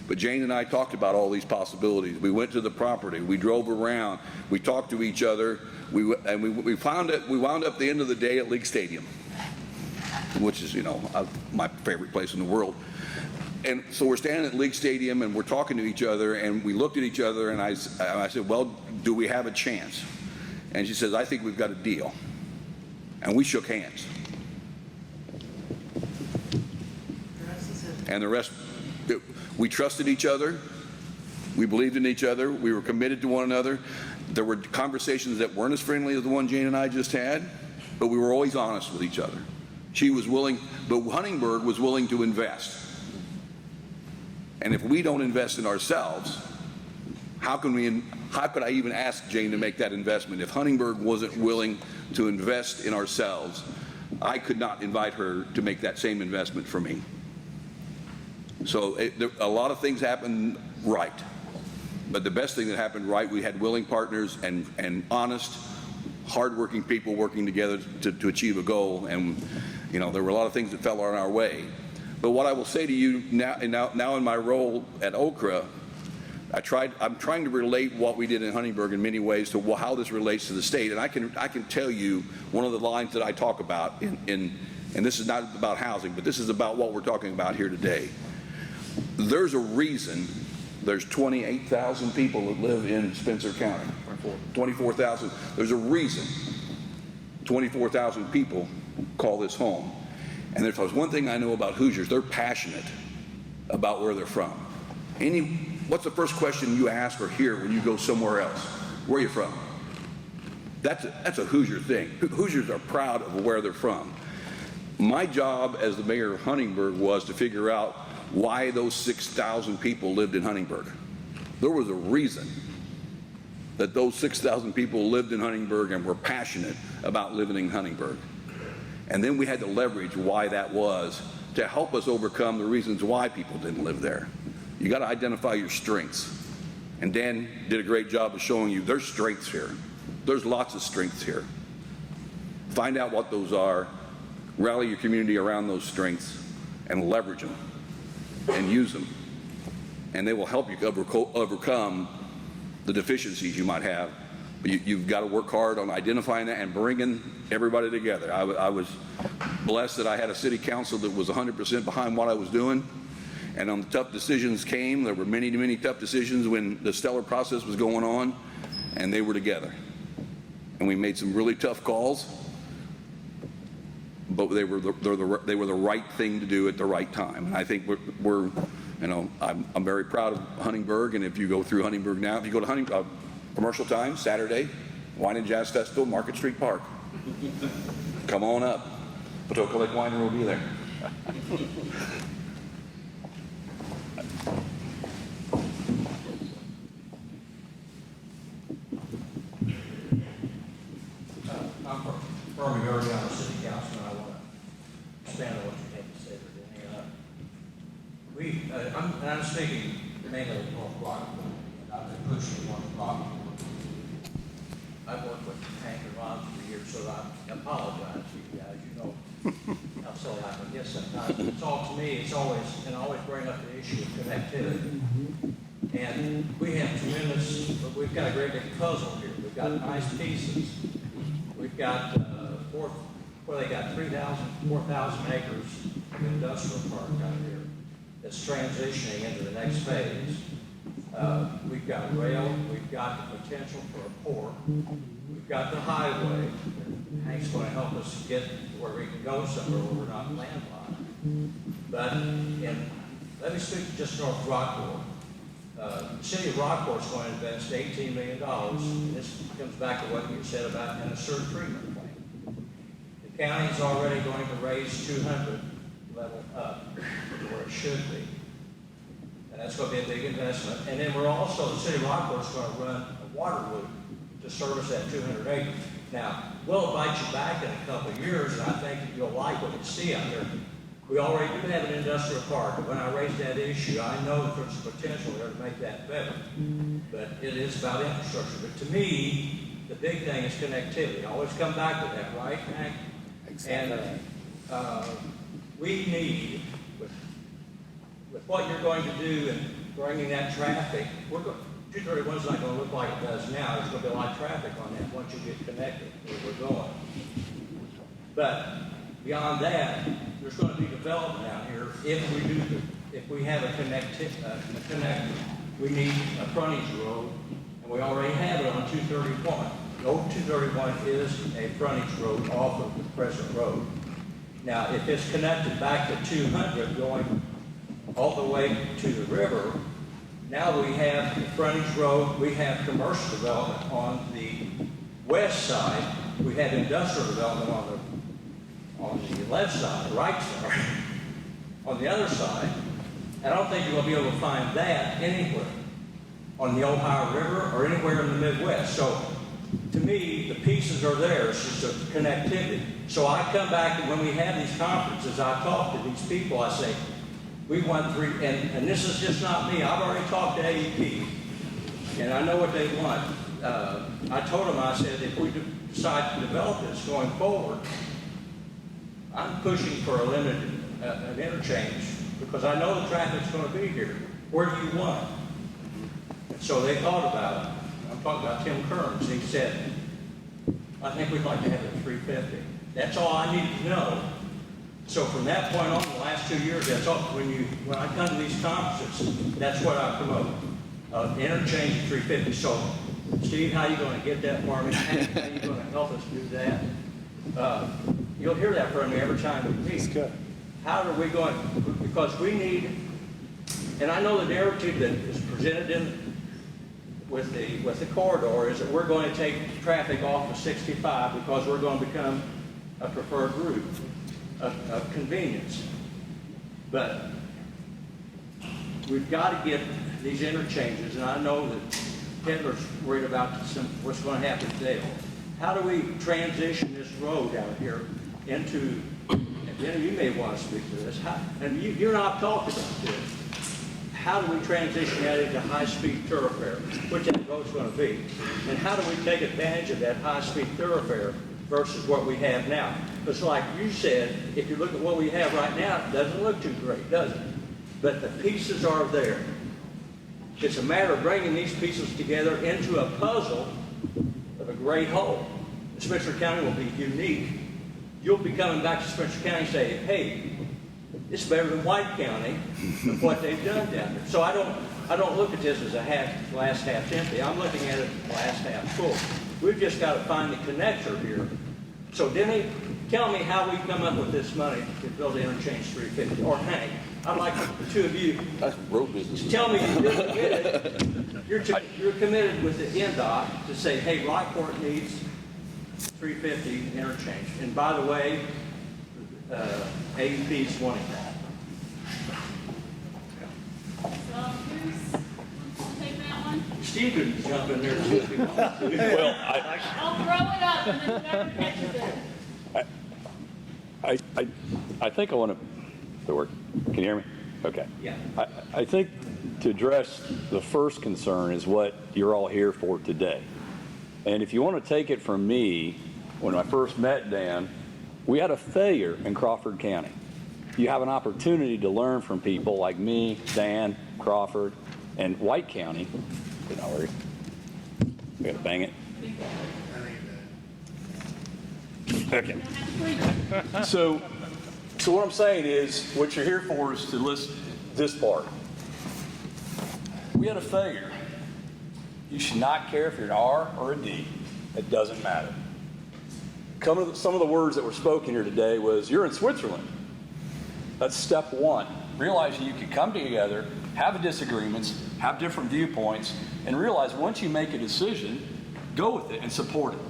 But Jane and I talked about all these possibilities. We went to the property. We drove around. We talked to each other. We wound up at the end of the day at League Stadium, which is, my favorite place in the world. And so we're standing at League Stadium and we're talking to each other, and we looked at each other, and I said, "Well, do we have a chance?" And she says, "I think we've got a deal." And we shook hands. And the rest, we trusted each other. We believed in each other. We were committed to one another. There were conversations that weren't as friendly as the one Jane and I just had, but we were always honest with each other. She was willing, but Huntingburg was willing to invest. And if we don't invest in ourselves, how could I even ask Jane to make that investment? If Huntingburg wasn't willing to invest in ourselves, I could not invite her to make that same investment for me. So a lot of things happened right. But the best thing that happened right, we had willing partners and honest, hardworking people working together to achieve a goal. And, there were a lot of things that fell on our way. But what I will say to you now in my role at Okra, I'm trying to relate what we did in Huntingburg in many ways to how this relates to the state. And I can tell you one of the lines that I talk about and this is not about housing, but this is about what we're talking about here today. There's a reason there's 28,000 people that live in Spencer County. 24,000. There's a reason 24,000 people call this home. And there's one thing I know about Hoosiers: they're passionate about where they're from. What's the first question you ask or hear when you go somewhere else? Where are you from? That's a Hoosier thing. Hoosiers are proud of where they're from. My job as the mayor of Huntingburg was to figure out why those 6,000 people lived in Huntingburg. There was a reason that those 6,000 people lived in Huntingburg and were passionate about living in Huntingburg. And then we had to leverage why that was to help us overcome the reasons why people didn't live there. You got to identify your strengths. And Dan did a great job of showing you there's strengths here. There's lots of strengths here. Find out what those are, rally your community around those strengths, and leverage them and use them. And they will help you overcome the deficiencies you might have. But you've got to work hard on identifying that and bringing everybody together. I was blessed that I had a city council that was 100% behind what I was doing. And on the tough decisions came, there were many, many tough decisions when the stellar process was going on, and they were together. And we made some really tough calls, but they were the right thing to do at the right time. And I think I'm very proud of Huntingburg. And if you go through Huntingburg now, if you go to Commercial Time, Saturday, Wine and Jazz Festival, Market Street Park. Come on up. Patoka Lake Winery will be there. I'm from Gurley on the city council, and I want to expand on what you had to say, Virginia. I'm speaking mainly of North Rockport. I've been pushing North Rockport. I've worked with Hank Ron for years, so I apologize to you guys. You know how silly I can get sometimes. It's all to me. I always bring up the issue of connectivity. And we have we've got a great big puzzle here. We've got nice pieces. We've got they got 4,000 acres of industrial park out here that's transitioning into the next phase. We've got rail, we've got the potential for a port, we've got the highway. Hank's going to help us get to where we can go somewhere where we're not landlocked. But let me speak just North Rockport. The city of Rockport is going to invest $18 million. And this comes back to what you said about an sewer treatment plant. The county is already going to raise 200 level up to where it should be. And that's going to be a big investment. And then we're also, the city of Rockport is going to run a water loop to service that 200 acres. Now, we'll invite you back in a couple of years, and I think you'll like what you see out there. We already do have an industrial park, and when I raised that issue, I know that there's potential there to make that better. But it is about infrastructure. But to me, the big thing is connectivity. I always come back to that, right, Hank? Exactly. And we need, with what you're going to do and bringing that traffic, 231 is not going to look like it does now. There's going to be a lot of traffic on that once you get connected where we're going. But beyond that, there's going to be development out here if we have a connector. We need a frontage road, and we already have it on 231. The old 231 is a frontage road off of the present road. Now, if it's connected back to 200 going all the way to the river, now we have the frontage road, we have commercial development on the west side, we have industrial development on the left side, the right side, on the other side. I don't think you're going to be able to find that anywhere on the Ohio River or anywhere in the Midwest. So to me, the pieces are there. It's just a connectivity. So I come back and when we have these conferences, I talk to these people. I say, we want three, and this is just not me. I've already talked to AEP, and I know what they want. I told them, I said, if we decide to develop this going forward, I'm pushing for a limited an interchange because I know the traffic's going to be here. Where do you want it? And so they thought about it. I'm talking about Tim Kearns. He said, I think we'd like to have it at 350. That's all I needed to know. So from that point on, the last 2 years, that's all. When I come to these conferences, that's what I promote. Interchange at 350. So, Steve, how are you going to get that for me? How are you going to help us do that? You'll hear that from me every time we meet. That's good. How are we going? Because we need, and I know the narrative that is presented with the corridor is that we're going to take traffic off of 65 because we're going to become a preferred route of convenience. But we've got to get these interchanges, and I know that Hitler's worried about what's going to happen to Dale. How do we transition this road out here into, and you may want to speak to this, and you and I have talked about this. How do we transition that into high-speed thoroughfare, which that road's going to be? And how do we take advantage of that high-speed thoroughfare versus what we have now? Because like you said, if you look at what we have right now, it doesn't look too great, does it? But the pieces are there. It's a matter of bringing these pieces together into a puzzle of a great whole. Spencer County will be unique. You'll be coming back to Spencer County and say, hey, it's better than White County of what they've done down there. So I don't look at this as a glass half empty. I'm looking at it glass half full. We've just got to find the connector here. So Denny, tell me how we come up with this money to build the interchange 350. Or Hank, I'd like the two of you. That's road business. Tell me you're committed. You're committed with the NDOT to say, hey, Rockport needs 350 interchange. And by the way, AEP's wanting that. So who's gonna take that one? Steve could jump in there too if he wants to. Well, I'll throw it up and then whoever catches it. I think I want to work. Can you hear me? Okay. Yeah. I think to address the first concern is what you're all here for today. And if you want to take it from me, when I first met Dan, we had a failure in Crawford County. You have an opportunity to learn from people like me, Dan, Crawford, And White County, don't worry, we gotta bang it. Okay. So what I'm saying is, what you're here for is to list this part. We had a failure. You should not care if you're an R or a D. It doesn't matter. Some of the words that were spoken here today was, you're in Switzerland. That's step one. Realizing you can come together, have disagreements, have different viewpoints, and realize once you make a decision, go with it and support it.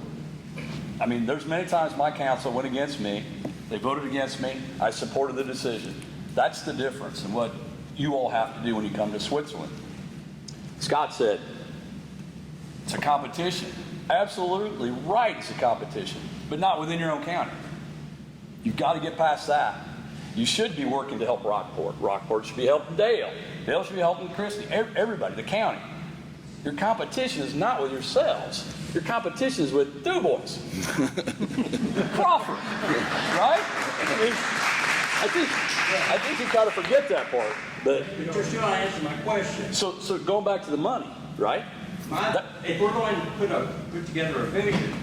I mean, there's many times my council went against me. They voted against me. I supported the decision. That's the difference in what you all have to do when you come to Switzerland. Scott said, it's a competition. Absolutely right, it's a competition, but not within your own county. You've got to get past that. You should be working to help Rockport. Rockport should be helping Dale. Dale should be helping Christie. Everybody, the county. Your competition is not with yourselves. Your competition is with DuBois, Crawford, right? I think you kind of forget that part. But you're still not answering my question. So going back to the money, right? If we're going to put together a vision,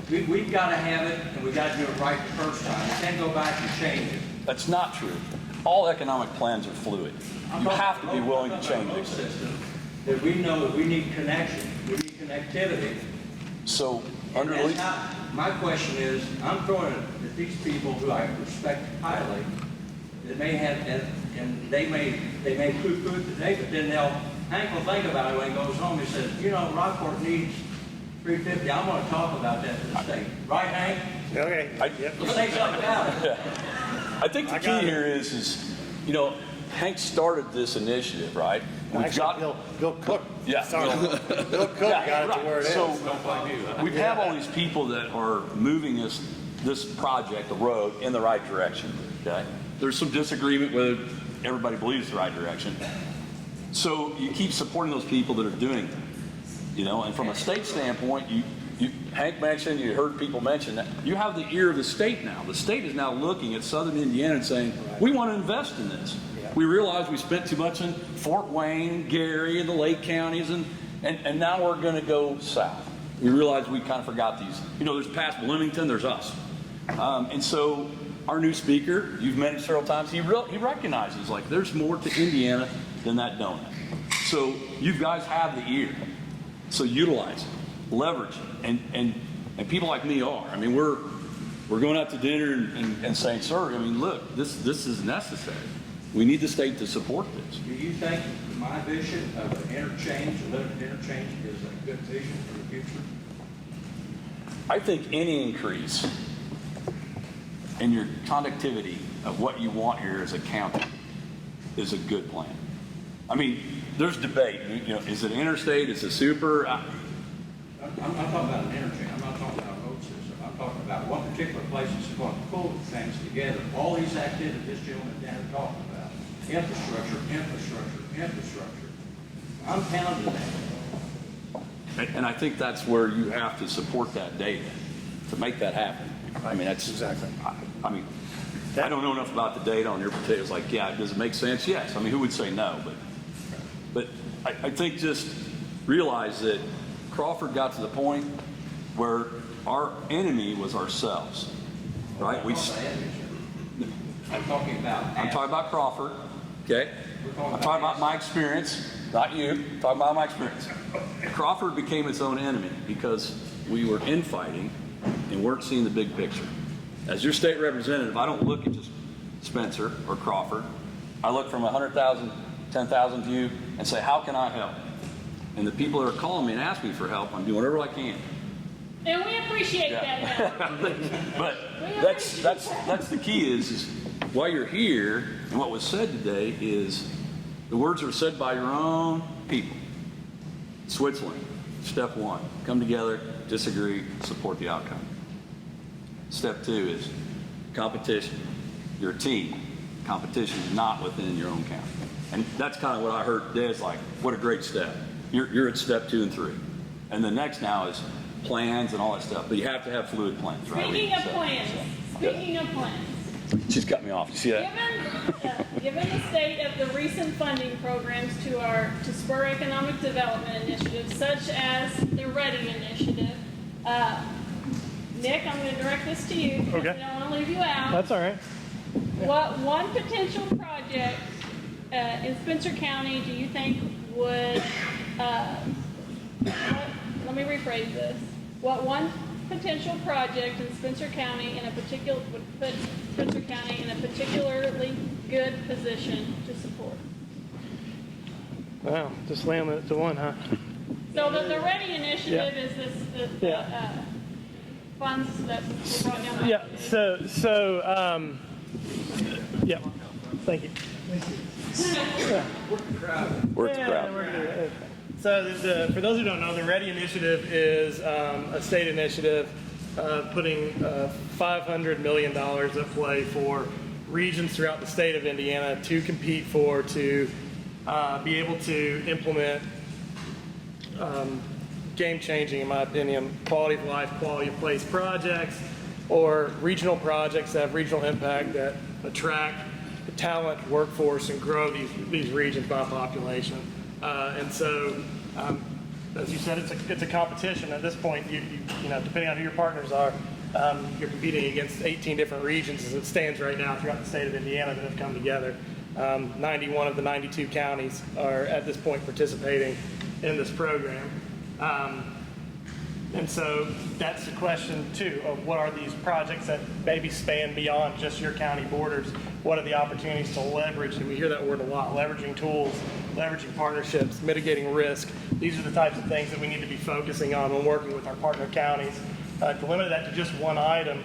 we've got to have it, and we've got to do it right the first time. We can't go back and change it. That's not true. All economic plans are fluid. You have to be willing to change it. That we know that we need connection, we need connectivity. So, my question is, I'm throwing it at these people who I respect highly, that may have, and they may poo-poo today, but then Hank will think about it when he goes home. He says, you know, Rockport needs 350. I want to talk about that to the state. Right, Hank? Okay. Let's say something about it. I think the key here is, you know, Hank started this initiative, right? Bill Cook. Yeah. Bill Cook got it to where it is. So we have all these people that are moving this project, the road, in the right direction. Okay. There's some disagreement whether everybody believes the right direction. So you keep supporting those people that are doing it. You know, and from a state standpoint, Hank mentioned, you heard people mention that you have the ear of the state now. The state is now looking at Southern Indiana and saying, we want to invest in this. We realize we spent too much in Fort Wayne, Gary, and the Lake counties, and now we're going to go south. We realize we kind of forgot these. You know, there's past Bloomington, there's us. And so our new speaker, you've met him several times, he recognizes, like, there's more to Indiana than that donut. So you guys have the ear. So utilize it, leverage it, and people like me are. I mean, we're going out to dinner and saying, sir, I mean, look, this is necessary. We need the state to support this. Do you think my vision of an interchange, a limited interchange, is a good vision for the future? I think any increase in your conductivity of what you want here as a county is a good plan. I mean, there's debate. You know, is it interstate? Is it super? I'm not talking about an interchange. I'm not talking about a road system. I'm talking about one particular place that's going to pull things together. All these activities this gentleman down here talking about. Infrastructure. I'm pounding that. And I think that's where you have to support that data to make that happen. I mean, that's exactly. I mean, I don't know enough about the data on your potatoes. Like, yeah, does it make sense? Yes. I mean, who would say no? But I think just realize that Crawford got to the point where our enemy was ourselves, right? I'm talking about Crawford. Okay. I'm talking about my experience, not you. I'm talking about my experience. Crawford became its own enemy because we were infighting and weren't seeing the big picture. As your state representative, I don't look at just Spencer or Crawford. I look from 100,000, 10,000 view and say, how can I help? And the people that are calling me and asking me for help, I'm doing whatever I can. And we appreciate that. But that's the key is while you're here, and what was said today is the words are said by your own people. Switzerland, step one, come together, disagree, support the outcome. Step two is competition. You're a team. Competition is not within your own county. And that's kind of what I heard today. It's like, what a great step. You're at step 2 and 3. And the next now is plans and all that stuff. But you have to have fluid plans, right? Speaking of plans. Just cut me off. You see that? Given the state of the recent funding programs to spur economic development initiatives, such as the READY initiative, Nick, I'm going to direct this to you. Okay. I don't want to leave you out. That's all right. What one potential project in Spencer County do you think would, let me rephrase this. What one potential project in Spencer County would put Spencer County in a particularly good position to support? Wow, just laying it to one, huh? So the READY initiative is this funds that were brought down. Yeah. Yeah. Thank you. Work the crowd. So for those who don't know, the READY initiative is a state initiative putting $500 million at play for regions throughout the state of Indiana to compete to be able to implement game-changing, in my opinion, quality of life, quality of place projects, or regional projects that have regional impact that attract the talent, workforce, and grow these regions by population. And so, as you said, it's a competition. At this point, you know, depending on who your partners are, you're competing against 18 different regions as it stands right now throughout the state of Indiana that have come together. 91 of the 92 counties are at this point participating in this program. And so that's the question too, of what are these projects that maybe span beyond just your county borders? What are the opportunities to leverage? And we hear that word a lot, leveraging tools, leveraging partnerships, mitigating risk. These are the types of things that we need to be focusing on when working with our partner counties. To limit that to just one item,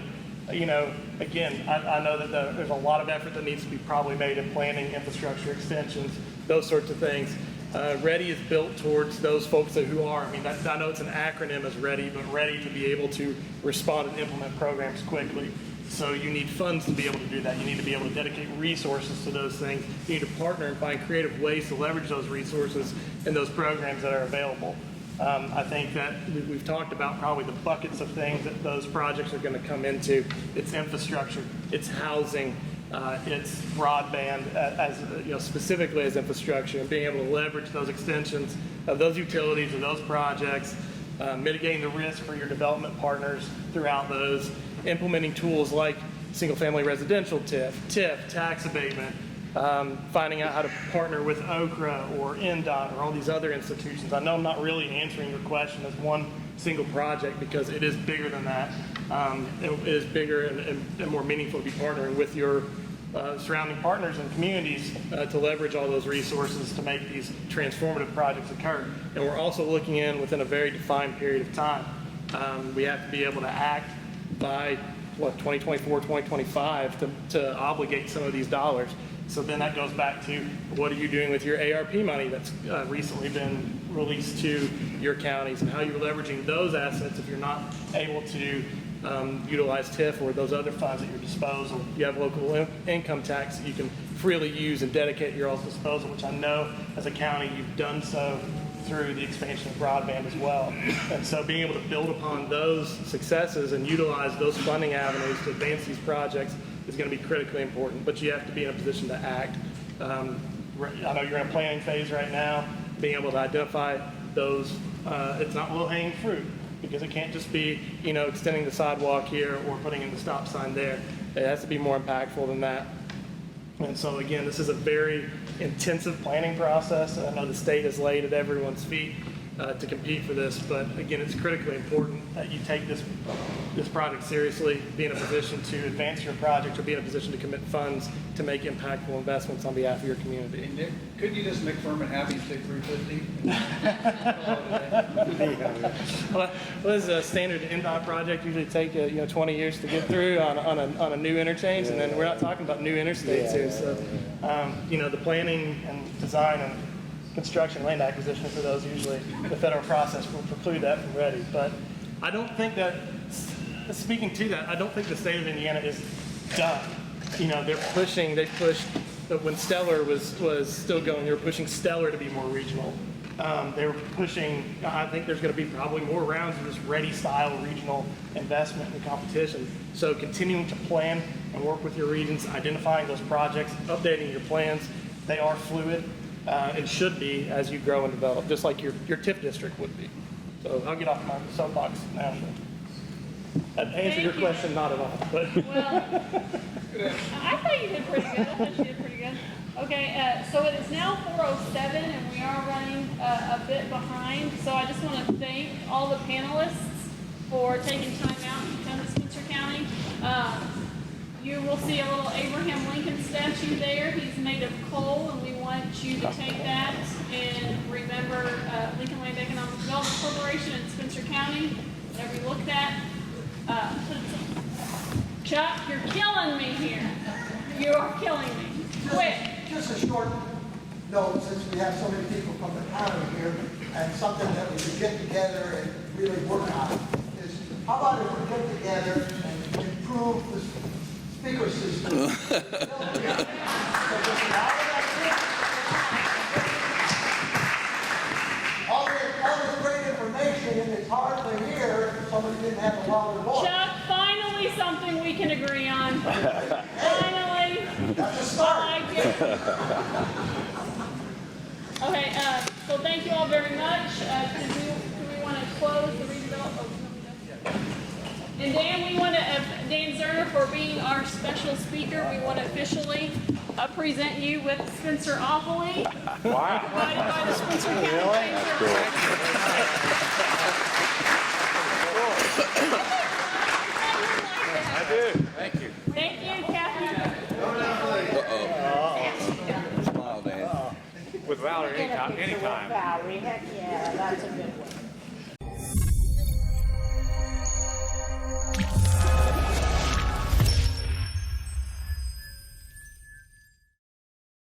you know, again, I know that there's a lot of effort that needs to be probably made in planning, infrastructure extensions, those sorts of things. READY is built towards those folks who are, I know it's an acronym as READY, but ready to be able to respond and implement programs quickly. So you need funds to be able to do that. You need to be able to dedicate resources to those things. You need to partner and find creative ways to leverage those resources in those programs that are available. I think that we've talked about probably the buckets of things that those projects are going to come into. It's infrastructure, it's housing, it's broadband, as you know, specifically as infrastructure, and being able to leverage those extensions of those utilities or those projects, mitigating the risk for your development partners throughout those, implementing tools like single-family residential TIF, tax abatement, finding out how to partner with OCRA or NDOT or all these other institutions. I know I'm not really answering your question as one single project because it is bigger than that. It is bigger and more meaningful to be partnering with your surrounding partners and communities to leverage all those resources to make these transformative projects occur. And we're also looking within a very defined period of time. We have to be able to act by 2024, 2025 to obligate some of these dollars. So then that goes back to what are you doing with your ARP money that's recently been released to your counties, and how you're leveraging those assets if you're not able to utilize TIF or those other funds at your disposal. You have local income tax that you can freely use and dedicate at your own disposal, which I know as a county you've done so through the expansion of broadband as well. And so being able to build upon those successes and utilize those funding avenues to advance these projects is going to be critically important, but you have to be in a position to act. I know you're in a planning phase right now, being able to identify those, it's not low-hanging fruit, because it can't just be, you know, extending the sidewalk here or putting in the stop sign there. It has to be more impactful than that. And so again, this is a very intensive planning process. I know the state has laid at everyone's feet to compete for this, but again, it's critically important that you take this project seriously, be in a position to advance your project, or be in a position to commit funds to make impactful investments on behalf of your community. Hey, Nick, couldn't you just make Furman happy and take 350? Well, this is a standard NDOT project. Usually take 20 years to get through on a new interchange, and then we're not talking about new interstates here. So, the planning and design and construction, land acquisition for those, usually the federal process will preclude that from READY. But I don't think that, speaking to that, I don't think the state of Indiana is done. They pushed, when Stellar was still going, they were pushing Stellar to be more regional. They were pushing, I think there's going to be probably more rounds of this ready-style regional investment and competition. So continuing to plan and work with your regions, identifying those projects, updating your plans. They are fluid and should be as you grow and develop, just like your TIF district would be. So I'll get off my soapbox now. That answered your question, not at all. But I thought you did pretty good. I thought you did pretty good. Okay, so it is now 4:07 and we are running a bit behind. So I just want to thank all the panelists for taking time out to come to Spencer County. You will see a little Abraham Lincoln statue there. He's made of coal, and we want you to take that and remember Lincoln Land Economic Development Corporation in Spencer County. Whatever you looked at. Chuck, you're killing me here. You are killing me. Quick. Just a short note, since we have so many people from the county here, and something that we could get together and really work on, is how about if we get together and improve the speaker system? all this great information, and it's hard to hear if somebody didn't have a louder voice. Chuck, finally something we can agree on. Finally. That's a start. I like it. Okay, so thank you all very much. Do we want to close the redevelopment? And Dan, we want to, Dan Zerner, for being our special speaker, we want to officially present you with Spencer Offally. Wow. Provided by the Spencer County. Really? I do. Thank you. Thank you, Kathy. Smile, Dan. With Valerie anytime. Valerie, heck yeah, that's a good one.